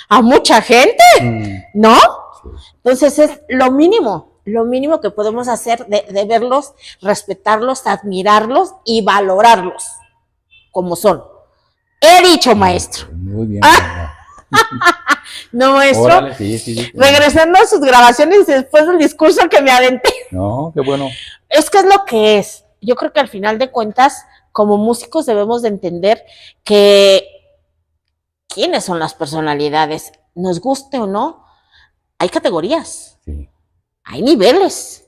a mucha gente, ¿no? Entonces es lo mínimo que podemos hacer de verlos, respetarlos, admirarlos y valorarlos como son. He dicho, maestro. Muy bien. No, maestro. Órale, sí. Regresando a sus grabaciones después del discurso que me aventé. No, qué bueno. Es que es lo que es. Yo creo que al final de cuentas, como músicos debemos de entender que quiénes son las personalidades, nos guste o no, hay categorías, Sí. hay niveles,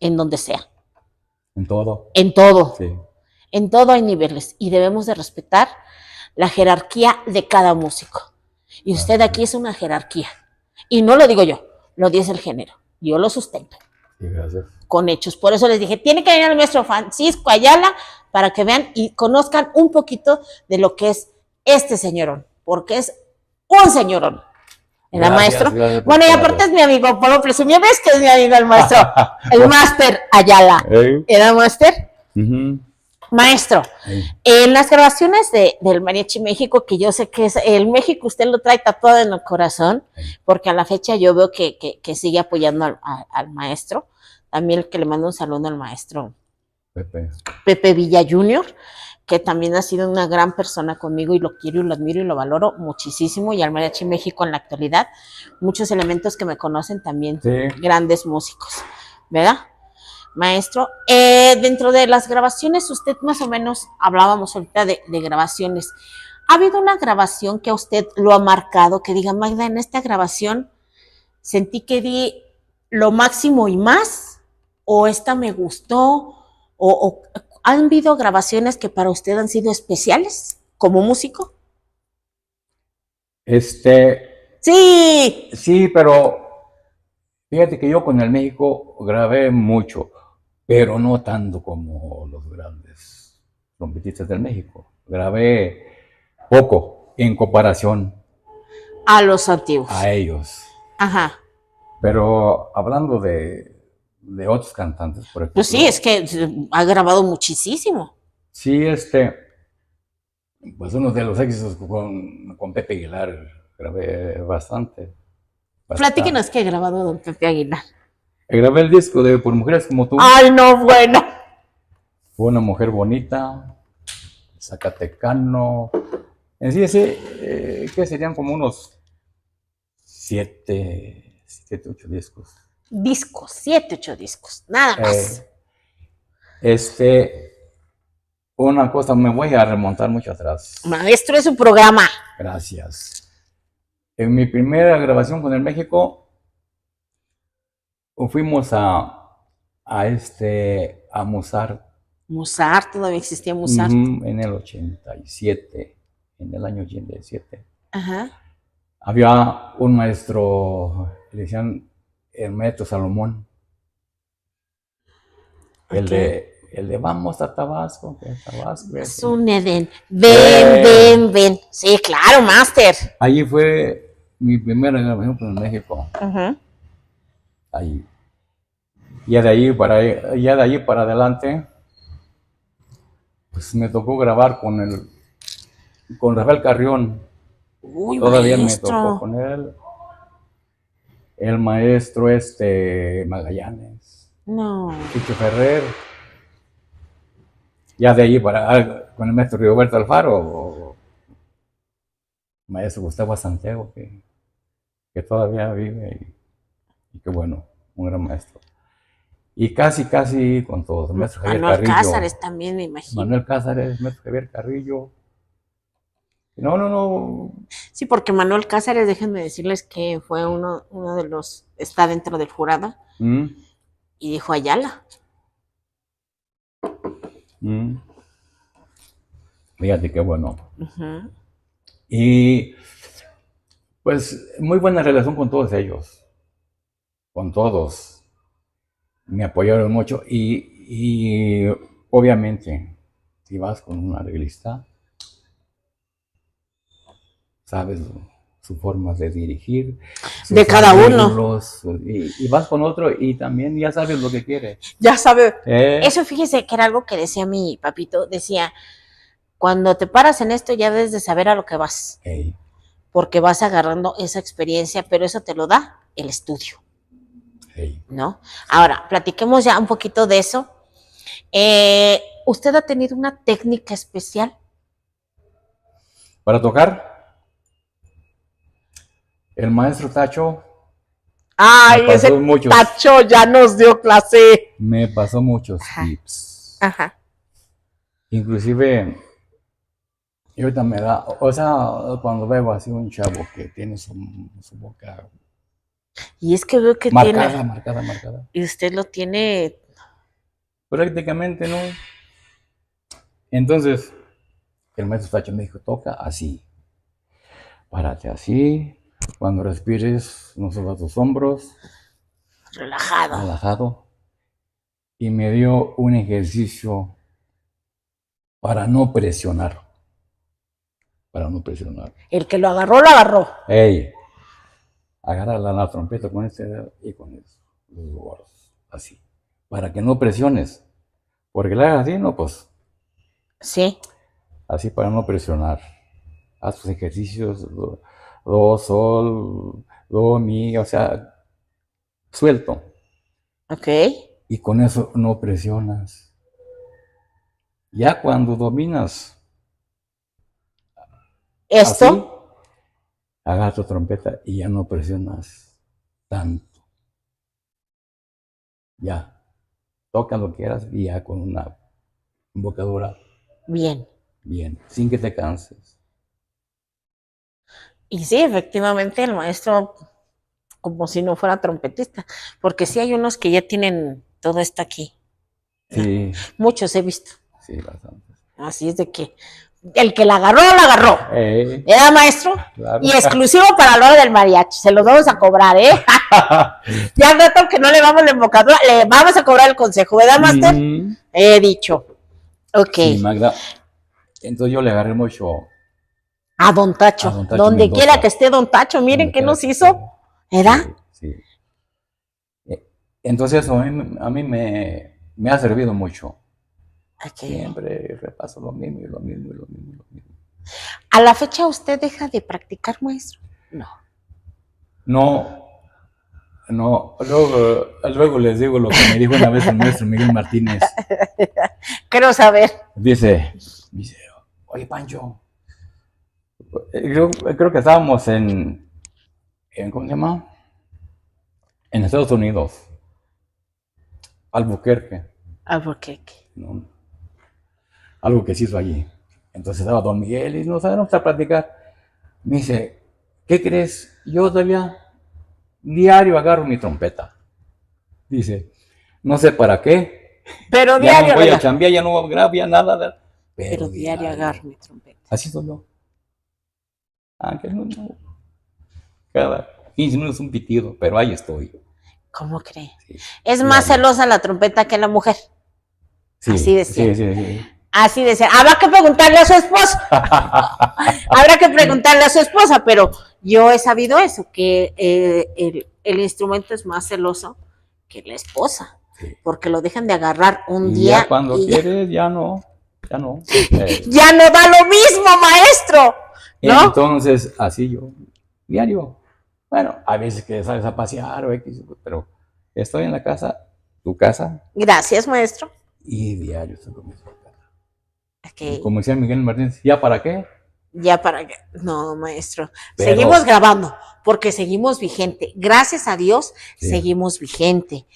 en donde sea. En todo. En todo. Sí. En todo hay niveles y debemos de respetar la jerarquía de cada músico. Y usted aquí es una jerarquía. Y no lo digo yo, lo dice el género. Yo lo sustento. Sí, gracias. Con hechos. Por eso les dije, tiene que venir el maestro Francisco Ayala para que vean y conozcan un poquito de lo que es este señorón, porque es un señorón. ¿Era maestro? Bueno, y aparte es mi amigo, por lo presumir es que es mi amigo el maestro, el máster Ayala. ¿Era máster? Maestro, en las grabaciones del Mariachi México, que yo sé que es el México, usted lo trae tatuado en el corazón, porque a la fecha yo veo que sigue apoyando al maestro. También que le mando un saludo al maestro Pepe Villa Jr., que también ha sido una gran persona conmigo y lo quiero y lo admiro y lo valoro muchísimo. Y al Mariachi México en la actualidad, muchos elementos que me conocen también, grandes músicos, ¿verdad? Maestro, dentro de las grabaciones, usted más o menos, hablábamos ahorita de grabaciones. ¿Ha habido una grabación que a usted lo ha marcado, que diga, Magda, en esta grabación sentí que di lo máximo y más, o esta me gustó, o han habido grabaciones que para usted han sido especiales como músico? Sí, pero fíjate que yo con el México grabé mucho, pero no tanto como los grandes trompetistas del México. Grabé poco en comparación a los antiguos. A ellos. Ajá. Pero hablando de otros cantantes, por ejemplo. Pues sí, es que ha grabado muchísimo. Sí, pues uno de los éxitos con Pepe Aguilar grabé bastante. Platíquenos qué ha grabado don Pepe Aguilar. Grabé el disco de Por Mujeres Como Tú. ¡Ay, no, bueno! Fue una mujer bonita, zacatecano. En sí, que serían como unos 7, 8 discos. Discos, 7, 8 discos, nada más. Una cosa, me voy a remontar mucho atrás. Maestro, es un programa. Gracias. En mi primera grabación con el México, fuimos a Mozart. Mozart, todavía existía Mozart. En el 87, en el año 87. Ajá. Había un maestro, le decían el maestro Salomón. Okay. El de vamos a Tabasco, Tabasco. Es un Edén. Ven. Sí, claro, máster. Allí fue mi primera grabación con México. Ahí. Ya de ahí para adelante, pues me tocó grabar con Rafael Carrión. Uy, todavía maestro. Me tocó con él. El maestro Magallanes. No. Chicho Ferrer. Ya de ahí con el maestro Rigoberto Alfaro, maestro Gustavo Santiago, que todavía vive y que bueno, un gran maestro. Y casi con todos. Maestro Javier Manuel Carrillo. Cázares también, me imagino. Manuel Cázares, maestro Javier Carrillo. No. Sí, porque Manuel Cázares, déjenme decirles que fue uno de los, está dentro del jurado, y dijo Ayala. Mm, Fíjate qué bueno. Ujú. Y pues muy buena relación con todos ellos, con todos. Me apoyaron mucho y obviamente, si vas con un arreglista, sabes su forma de dirigir, De sus cada uno. arreglos, y vas con otro y también ya sabes lo que quiere. Ya sabe. ¿Eh? Eso fíjese que era algo que decía mi papito. Decía, cuando te paras en esto ya debes de saber a lo que vas. Ey, Porque vas agarrando esa experiencia, pero eso te lo da el estudio, ey. ¿no? Ahora, platiquemos ya un poquito de eso. ¿Usted ha tenido una técnica especial? Para tocar, el maestro Tacho Ay, me pasó ese muchos, Tacho ya nos dio clase. me pasó muchos Ajá, tips. ajá. Inclusive, y ahorita me da, o sea, cuando veo así un chavo que tiene su boca Y es que veo que marcada, tiene, marcada, marcada. y usted lo tiene, Prácticamente no. Entonces, el maestro Tacho me dijo, toca así, párate así, cuando respires, no subas tus hombros, relajado. relajado. Y me dio un ejercicio para no presionar, para no presionar. El que lo agarró, lo agarró. Ey, agarra la trompeta con este dedo y con eso, los gordos, así, para que no presiones, porque la hagas así, no, pues, Sí, así para no presionar. Haz tus ejercicios, do, sol, do, mi, o sea, suelto. ok. Y con eso no presionas. Ya cuando dominas Esto, así, agarra tu trompeta y ya no presionas tanto. Ya, toca lo que quieras y ya con una embocadura bien. bien, sin que te canses. Y sí, efectivamente, el maestro, como si no fuera trompetista, porque sí hay unos que ya tienen todo esto aquí. Sí, Muchos he visto. sí, bastante. Así es de que el que la agarró, la agarró. Eh, ¿Era maestro? claro. Y exclusivo para la hora del mariachi. Se los vamos a cobrar, ¿eh? Ya al rato que no le vamos la embocadura, le vamos a cobrar el consejo, ¿verdad, Master? Mm, He dicho. Ok. sí, Magda. Entonces yo le agarré mucho A Don Tacho. a Don Tacho Donde Mendoza. quiera que esté Don Tacho, miren Donde qué quiera nos que hizo. esté. ¿Verdad? Sí, sí. Entonces a mí me ha servido mucho. Ok. Siempre repaso lo mismo y lo mismo y lo mismo y lo mismo. ¿A la fecha usted deja de practicar, maestro? No. No, no, luego les digo lo que me dijo una vez el maestro Miguel Martínez. Quiero saber. Dice, oye Pancho, creo que estábamos ¿cómo se llama? En Estados Unidos, Albuquerque, Albuquerque. ¿no? Algo que se hizo allí. Entonces estaba Don Miguel y nos sabemos a platicar. Me dice, ¿qué crees? Yo todavía diario agarro mi trompeta. Dice, no sé para qué. Pero Ya diario, no voy a ¿verdad? chambear, ya no grabo, ya nada. Pero diario agarro mi trompeta. Así soy yo. Aunque no, cada 15 minutos un pitido, pero ahí estoy. ¿Cómo cree? Sí, Es más diario. celosa la trompeta que la mujer. Sí, Así decía. sí. Así decía. Habrá que preguntarle a su esposa. Habrá que preguntarle a su esposa, pero yo he sabido eso, que el instrumento es más celoso que la esposa, Sí. porque lo dejan de agarrar un Y día ya cuando y quieres, ya no. ya no da lo mismo, maestro, ¿no? Entonces, así yo, diario. Bueno, a veces que sales a pasear o X, pero estoy en la casa, tu casa, Gracias, maestro. y diario estoy con mi trompeta. Y Okay. como decía Miguel Martínez, ¿ya para qué? Ya para que. No, maestro. Pero- Seguimos grabando porque seguimos vigente. Gracias a Dios, Sí. seguimos vigente.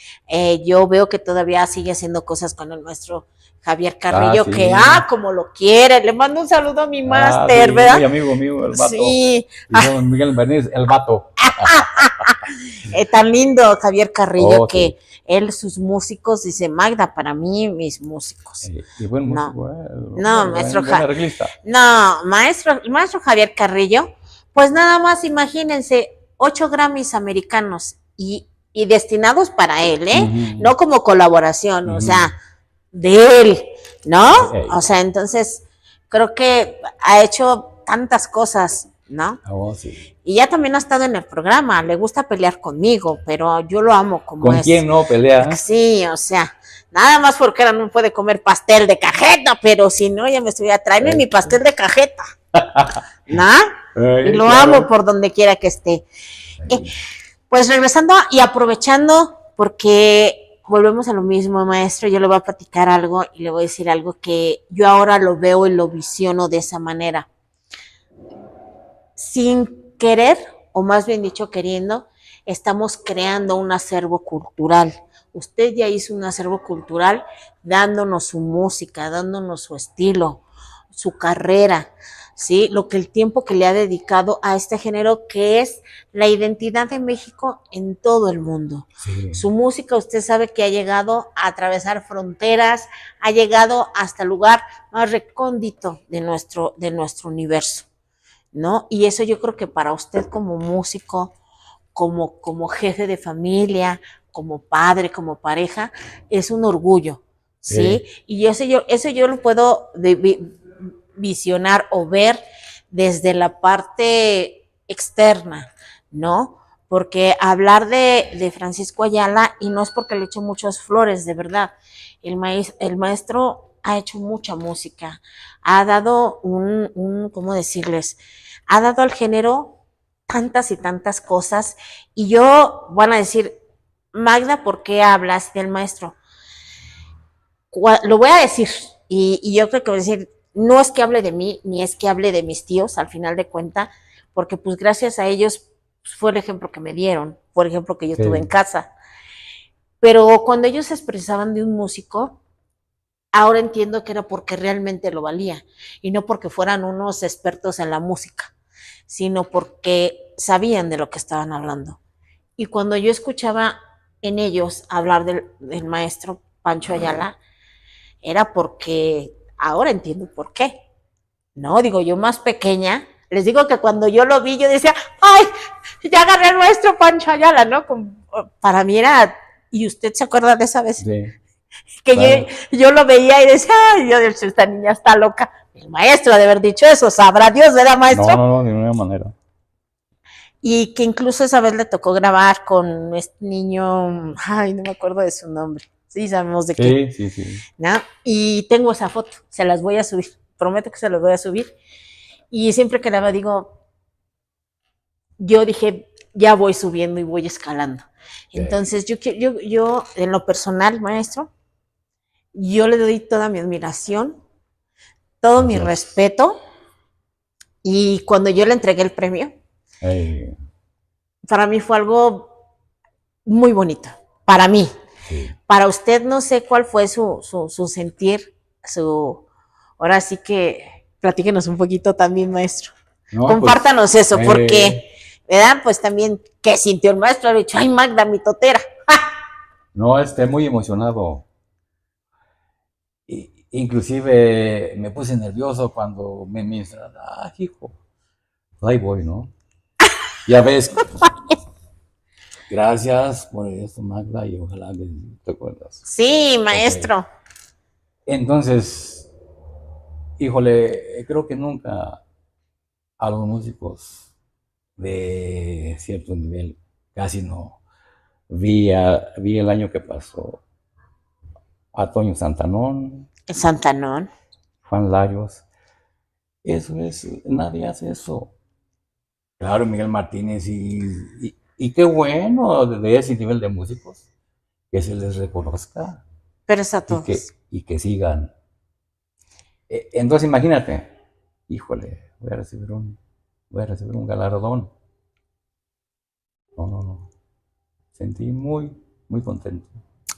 Yo veo que todavía sigue haciendo cosas con el maestro Javier Carrillo, sí. que, como lo quiere, le mando un saludo a mi máster, Sí, ¿verdad? muy amigo mío, el vato. Sí. Dijo Miguel Martínez, el vato. Tan lindo Javier Carrillo que Sí. él, sus músicos, dice, Magda, para mí, mis músicos. Y buen No, músico, no, maestro, buen arreglista. no, maestro Javier Carrillo, pues nada más imagínense, 8 Grammys americanos y destinados para él, no como colaboración, o sea, de él, ¿no? O sea, entonces creo que ha hecho tantas cosas, ¿no? Sí. Y ya también ha estado en el programa, le gusta pelear conmigo, pero yo lo amo como ¿Con es. quién no pelea? Sí, o sea, nada más porque ahora no puede comer pastel de cajeta, pero si no, ya me estuviera, tráeme mi pastel de cajeta, ¿no? Y lo amo por donde quiera que esté. Pues regresando y aprovechando, porque volvemos a lo mismo, maestro, yo le voy a platicar algo y le voy a decir algo que yo ahora lo veo y lo visiono de esa manera. Sin querer, o más bien dicho queriendo, estamos creando un acervo cultural. Usted ya hizo un acervo cultural dándonos su música, dándonos su estilo, su carrera, ¿sí? Lo que el tiempo que le ha dedicado a este género que es la identidad de México en todo el mundo. Sí. Su música, usted sabe que ha llegado a atravesar fronteras, ha llegado hasta el lugar más recóndito de nuestro universo, ¿no? Y eso yo creo que para usted como músico, como jefe de familia, como padre, como pareja, es un orgullo, ¿sí? Y eso yo lo puedo visionar o ver desde la parte externa, ¿no? Porque hablar de Francisco Ayala, y no es porque le echo muchas flores, de verdad, el maestro ha hecho mucha música, ha dado ¿cómo decirles? Ha dado al género tantas y tantas cosas, y yo van a decir, Magda, ¿por qué hablas del maestro? Lo voy a decir, y yo creo que voy a decir, no es que hable de mí, ni es que hable de mis tíos, al final de cuenta, porque pues gracias a ellos fue el ejemplo que me dieron, fue el ejemplo que yo tuve en casa. Pero cuando ellos se expresaban de un músico, ahora entiendo que era porque realmente lo valía, y no porque fueran unos expertos en la música, sino porque sabían de lo que estaban hablando. Y cuando yo escuchaba en ellos hablar del maestro Pancho Ayala, era porque ahora entiendo por qué. No, digo, yo más pequeña, les digo que cuando yo lo vi, yo decía, ¡ay! Ya agarré al maestro Pancho Ayala, ¿no? Para mí era, ¿y usted se acuerda de esa vez? Sí. Que claro. yo lo veía y decía, ¡ay, Dios, esta niña está loca! El maestro de haber dicho eso, sabrá Dios, ¿verdad, maestro? No, de ninguna manera. Y que incluso esa vez le tocó grabar con este niño, ay, no me acuerdo de su nombre. Sí, sabemos de qué. Sí. ¿No? Y tengo esa foto, se las voy a subir, prometo que se las voy a subir. Y siempre que la digo, yo dije, ya voy subiendo y voy escalando. Entonces, yo en lo personal, maestro, yo le doy toda mi admiración, todo mi respeto. Y cuando yo le entregué el premio, para mí fue algo muy bonito, para mí. Sí. Para usted no sé cuál fue su sentir, ahora sí que platíquenos un poquito también, maestro. No, compártanos pues, eso, porque, ¿verdad? Pues también, ¿qué sintió el maestro? Ha dicho, ay, Magda, mi totera. No, muy emocionado. Inclusive me puse nervioso cuando me ministran, hijo, ahí voy, ¿no? Ya ves. Gracias por esto, Magda, y ojalá que te acuerdas. Sí, maestro. Okay. Entonces, híjole, creo que nunca a los músicos de cierto nivel, casi no. Vi el año que pasó a Toño Santanón. Santanón. Juan Larios. Eso es, nadie hace eso. Claro, Miguel Martínez y qué bueno de ese nivel de músicos que se les reconozca. Pero es a todos. Y que sigan. Entonces imagínate, híjole, voy a recibir un galardón. No. Sentí muy, muy contento.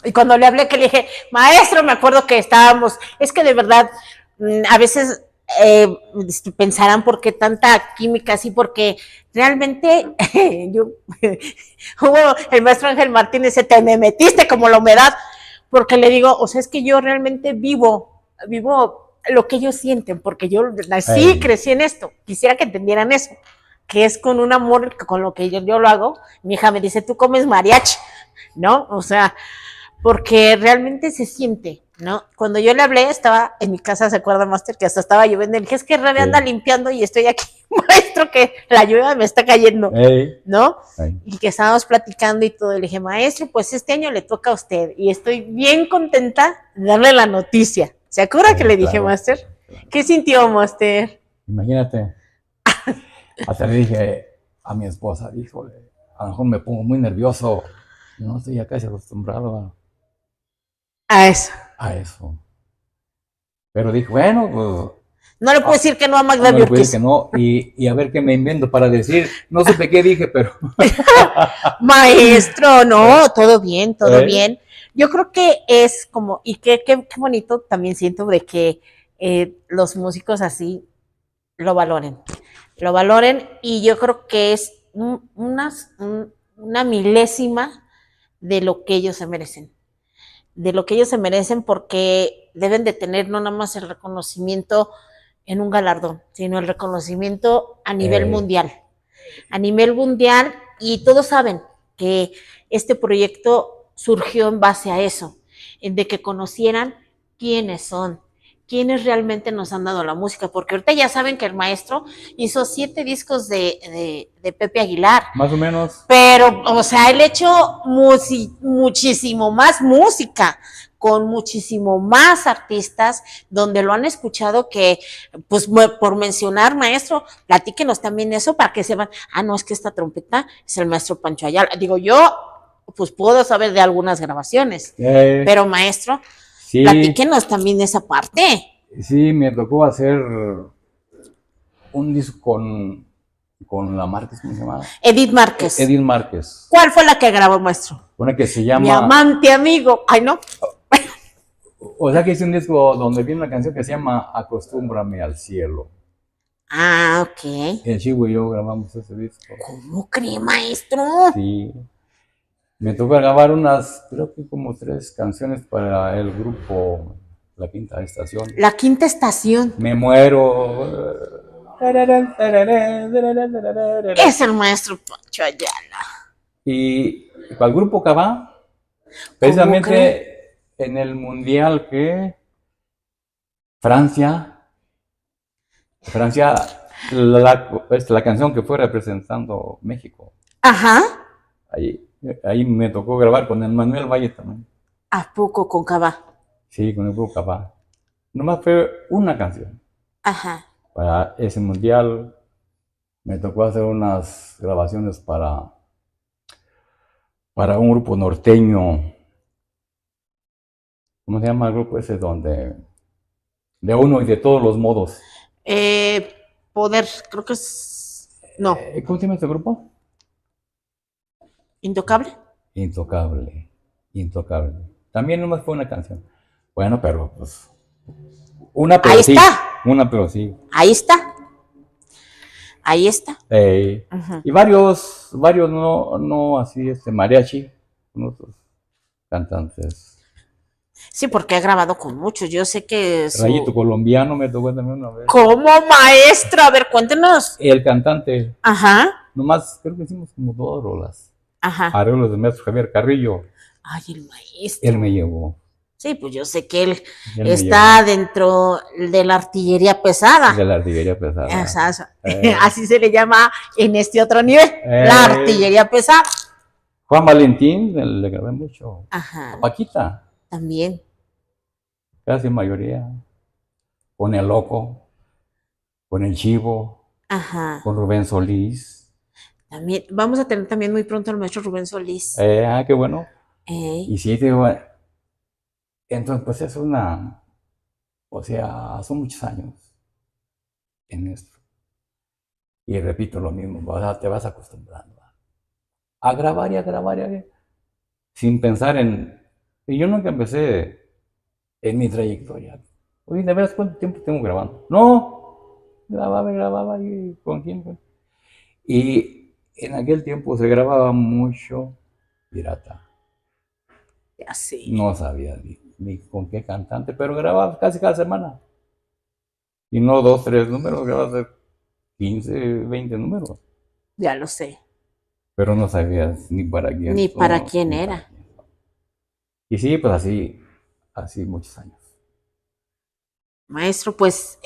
Y cuando le hablé, que le dije, maestro, me acuerdo que estábamos, es que de verdad, a veces pensarán por qué tanta química así, porque realmente yo, hubo el maestro Ángel Martínez, se te me metiste como la humedad, porque le digo, o sea, es que yo realmente vivo lo que ellos sienten, porque yo nací, crecí en esto, quisiera que entendieran eso, que es con un amor, con lo que yo lo hago. Mi hija me dice, tú comes mariachi, ¿no? O sea, porque realmente se siente, ¿no? Cuando yo le hablé, estaba en mi casa, ¿se acuerda, Master? Que hasta estaba lloviendo, le dije, es que Rebe anda limpiando y estoy aquí, maestro, que la lluvia me está cayendo, ¿no? Y que estábamos platicando y todo, le dije, maestro, pues este año le toca a usted y estoy bien contenta de darle la noticia. ¿Se acuerda que le dije, claro, Master? Claro. ¿Qué sintió, Master? Imagínate, hasta le dije a mi esposa, híjole, a lo mejor me pongo muy nervioso, no estoy ya casi acostumbrado a eso. A eso. Pero dije, bueno, pues... No le puedo decir que no a Magda no le puedo decir que no, y a ver qué me invento para decir. No supe qué dije, pero... Maestro, no, todo bien, todo bien. Yo creo que es como, y qué bonito también siento de que los músicos así lo valoren, y yo creo que es una milésima de lo que ellos se merecen. Porque deben de tener no nada más el reconocimiento en un galardón, sino el reconocimiento a nivel mundial. A nivel mundial, y todos saben que este proyecto surgió en base a eso, en de que conocieran quiénes son, quiénes realmente nos han dado la música, porque ahorita ya saben que el maestro hizo 7 discos de Pepe Aguilar. Más o menos. Pero, o sea, él hecho muchísimo más música, con muchísimo más artistas, donde lo han escuchado que, pues, por mencionar, maestro, platíquenos también eso para que sepan, no, es que esta trompeta es el maestro Pancho Ayala. Digo, yo, pues, puedo saber de algunas grabaciones, pero maestro, sí, platíquenos también esa parte. Sí, me tocó hacer un disco con la Márquez, ¿cómo se llama? Edith Márquez. Edith Márquez. ¿Cuál fue la que grabó, maestro? Una que se llama... Mi amante amigo. Ay, no. O sea que hice un disco donde viene una canción que se llama Acostúmbrame al cielo. Ah, ok. El Chivo y yo grabamos ese disco. ¿Cómo cree, maestro? Sí. Me tocó grabar creo que como 3 canciones para el grupo La Quinta Estación. La Quinta Estación. Me muero. Es el maestro Pancho Ayala. Y para el grupo Cabá, precisamente en el mundial que Francia, la canción que fue representando México. Ajá. Ahí me tocó grabar con el Manuel Valle también. ¿A poco con Cabá? Sí, con el grupo Cabá. Nomás fue una canción. Ajá. Para ese mundial me tocó hacer unas grabaciones para un grupo norteño. ¿Cómo se llama el grupo ese? Donde de uno y de todos los modos. Poder, creo que es... No. ¿Cómo se llama este grupo? ¿Intocable? Intocable. También nomás fue una canción. Bueno, pero pues... Una pero ahí sí. Está. Una pero sí. Ahí está. Y varios no así, mariachi, con otros cantantes. Sí, porque ha grabado con muchos. Yo sé que... Rayito Colombiano me tocó también una vez. ¿Cómo, maestro? A ver, cuéntenos. El cantante. Ajá. Nomás, creo que hicimos como 2 rolas. Ajá. Arreglos del maestro Javier Carrillo. Ay, el maestro. Él me llevó. Sí, pues yo sé que él está dentro de la artillería pesada. De la artillería pesada. Así se le llama en este otro nivel. La artillería pesada. Juan Valentín, le grabé mucho. Ajá. A Paquita. También. Casi mayoría. Con el Loco. Con el Chivo. Ajá. Con Rubén Solís. También. Vamos a tener también muy pronto al maestro Rubén Solís. Qué bueno. Y sí, digo, entonces pues es o sea, son muchos años en esto. Y repito lo mismo, te vas acostumbrando a grabar y a grabar, sin pensar en Y yo nunca empecé en mi trayectoria. Oye, ¿de veras cuánto tiempo tengo grabando? No, grababa y con quién fue. Y en aquel tiempo se grababa mucho pirata. Ya sé, No sabía ni con qué cantante, pero grababa casi cada semana. Y no 2, 3 números, grababa 15, 20 números. ya lo sé. Pero no sabías ni para quién Ni para son, quién ni para era. quién son. Y sí, pues así muchos años. Maestro, pues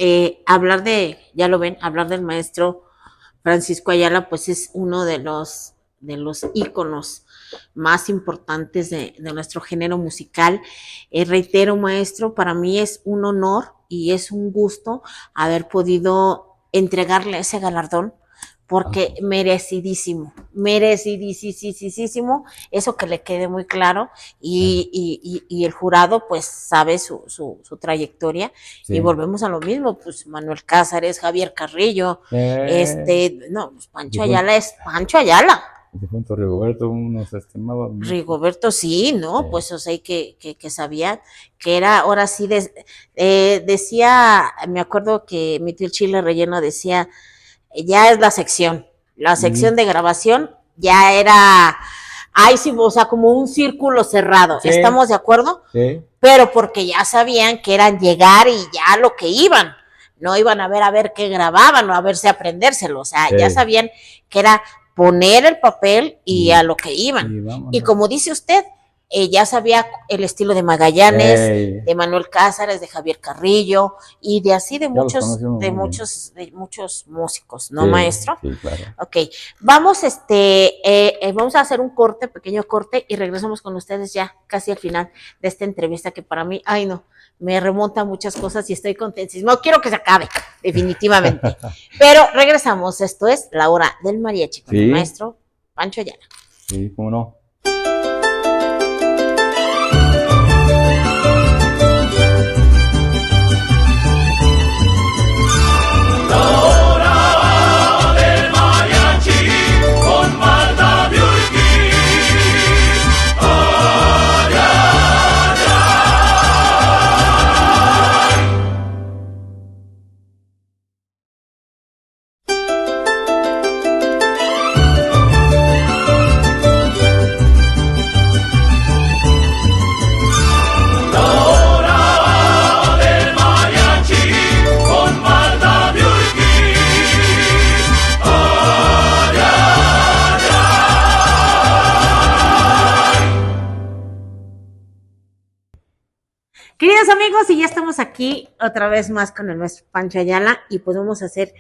hablar ya lo ven, hablar del maestro Francisco Ayala, pues es uno de los íconos más importantes de nuestro género musical. Reitero, maestro, para mí es un honor y es un gusto haber podido entregarle ese galardón porque merecidísimo, merecidísimo, eso que le quede muy claro y el jurado pues sabe su trayectoria y Sí. volvemos a lo mismo, pues Manuel Cázares, Javier Carrillo, no, pues Pancho Ayala es Pancho Ayala. El difunto Rigoberto nos estimaba mucho. Rigoberto, sí, ¿no? Pues o sea, que sabía que era, ahora sí, decía, me acuerdo que mi tío el Chile Relleno decía, ya es la sección de grabación ya era, ahí sí, o sea, como un círculo cerrado, Sí. ¿estamos de acuerdo? Sí. Pero porque ya sabían que eran llegar y ya lo que iban, no iban a ver qué grababan o a verse aprendérselo, o sea, ya sabían que era poner el papel y a lo que iban. Y como dice usted, ya sabía el estilo de Magallanes, de Manuel Cázares, de Javier Carrillo y de así de muchos músicos, ¿no, maestro? Sí, claro. Ok, vamos vamos a hacer un pequeño corte y regresamos con ustedes ya casi al final de esta entrevista que para mí, ay no, me remonta a muchas cosas y estoy contentísima. No quiero que se acabe, definitivamente. Pero regresamos, esto es La Hora del Mariachi con el maestro Pancho Ayala. Sí, cómo no. Queridos amigos, y ya estamos aquí otra vez más con el maestro Pancho Ayala y pues vamos a hacer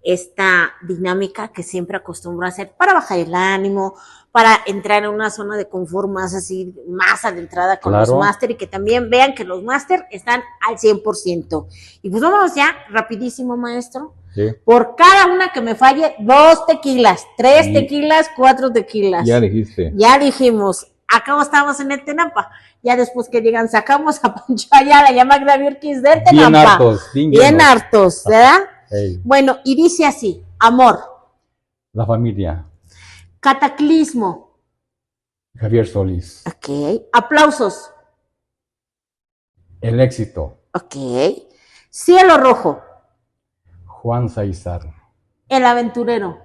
esta dinámica que siempre acostumbro a hacer para bajar el ánimo, para entrar en una zona de confort más así, más adentrada con los máster y que también vean que los máster están al 100%. Y pues vámonos ya, rapidísimo, maestro. Sí. Por cada una que me falle, 2 tequilas, 3 tequilas, 4 tequilas. Ya dijiste. Ya dijimos. Acá estamos en el Tenampa. Ya después que llegan, sacamos a Pancho Ayala y a Magda Virkis del Tenampa. Bien hartos, ¿verdad? Hey. Bueno, y dice así: amor. La familia. Cataclismo. Javier Solís. Ok. Aplausos. El éxito. Ok. Cielo rojo. Juan Saizar. El aventurero.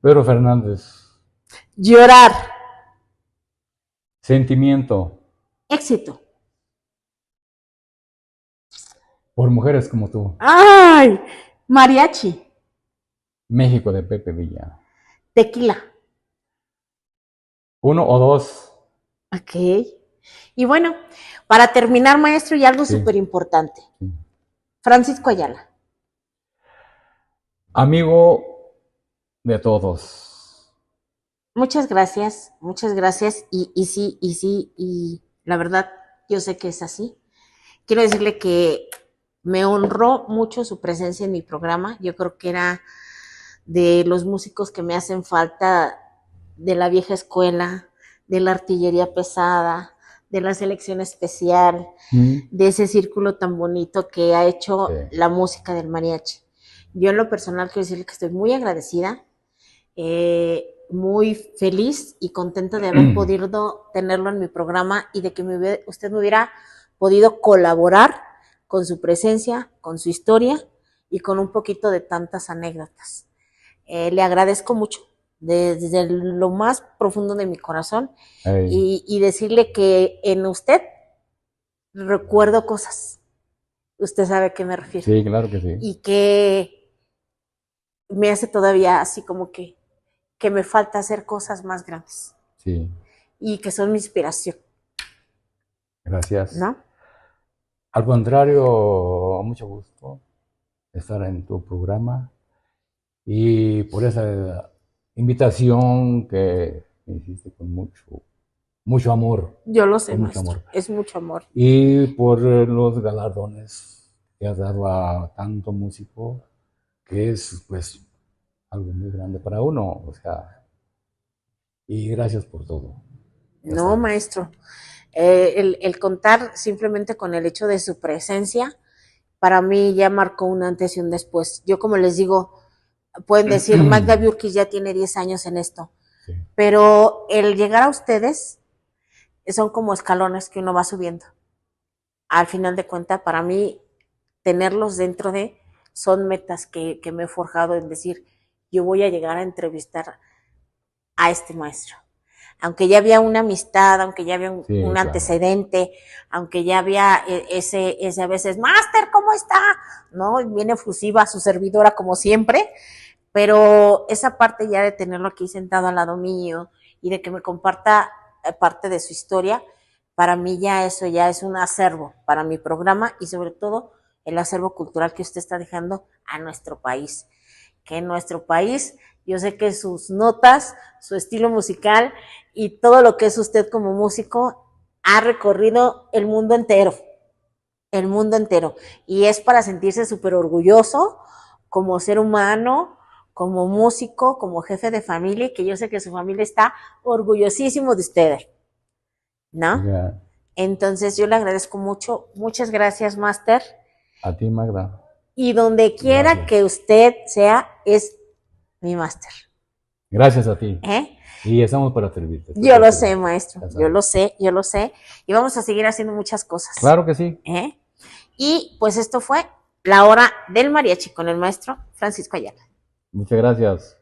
Pedro Fernández. Llorar. Sentimiento. Éxito. Por mujeres como tú. ¡Ay! Mariachi. México de Pepe Villa. Tequila. 1 o 2. Ok. Y bueno, para terminar, maestro, y algo súper importante. Francisco Ayala. Amigo de todos. Muchas gracias. Y sí, y la verdad, yo sé que es así. Quiero decirle que me honró mucho su presencia en mi programa. Yo creo que era de los músicos que me hacen falta de la vieja escuela, de la artillería pesada, de la selección especial, de ese círculo tan bonito que ha hecho la música del mariachi. Yo en lo personal quiero decirle que estoy muy agradecida. muy feliz y contenta de haber podido tenerlo en mi programa y de que usted me hubiera podido colaborar con su presencia, con su historia y con un poquito de tantas anécdotas. Le agradezco mucho desde lo más profundo de mi corazón Ey, y decirle que en usted recuerdo cosas. Usted sabe a qué me refiero. sí, claro que sí. Y que me hace todavía así como que me falta hacer cosas más grandes Sí, y que son mi inspiración, gracias. ¿no? Al contrario, mucho gusto estar en tu programa y por esa invitación que me hiciste con mucho amor, Yo lo sé, con mucho maestro. amor. Es mucho amor. Y por los galardones que has dado a tanto músico, que es pues algo muy grande para uno, o sea, y gracias por todo, ya No, sabes. maestro. El contar simplemente con el hecho de su presencia, para mí ya marcó un antes y un después. Yo, como les digo, pueden decir, Magda Burkis ya tiene 10 años en esto, Sí, pero el llegar a ustedes son como escalones que uno va subiendo. Al final de cuentas, para mí, tenerlos dentro de son metas que me he forjado en decir, yo voy a llegar a entrevistar a este maestro. Aunque ya había una amistad, aunque ya había un sí, claro. antecedente, aunque ya había ese a veces, Máster, ¿cómo está? ¿No? Viene efusiva su servidora como siempre, pero esa parte ya de tenerlo aquí sentado al lado mío y de que me comparta parte de su historia, para mí ya eso ya es un acervo para mi programa y sobre todo el acervo cultural que usted está dejando a nuestro país. Que en nuestro país, yo sé que sus notas, su estilo musical y todo lo que es usted como músico ha recorrido el mundo entero. Y es para sentirse súper orgulloso como ser humano, como músico, como jefe de familia, y que yo sé que su familia está orgullosísimo de ustedes, ¿no? Ya, Entonces yo le agradezco mucho, muchas gracias, Master. a ti, Magda, Y donde quiera gracias. que usted sea, es mi Master. Gracias a ti. ¿Eh? Y estamos para servirte, estoy Yo para lo sé, servirte, maestro, ya sabes. yo lo sé. Y vamos a seguir haciendo muchas cosas. Claro que sí. ¿Eh? Y pues esto fue la hora del mariachi con el maestro Francisco Ayala. Muchas gracias.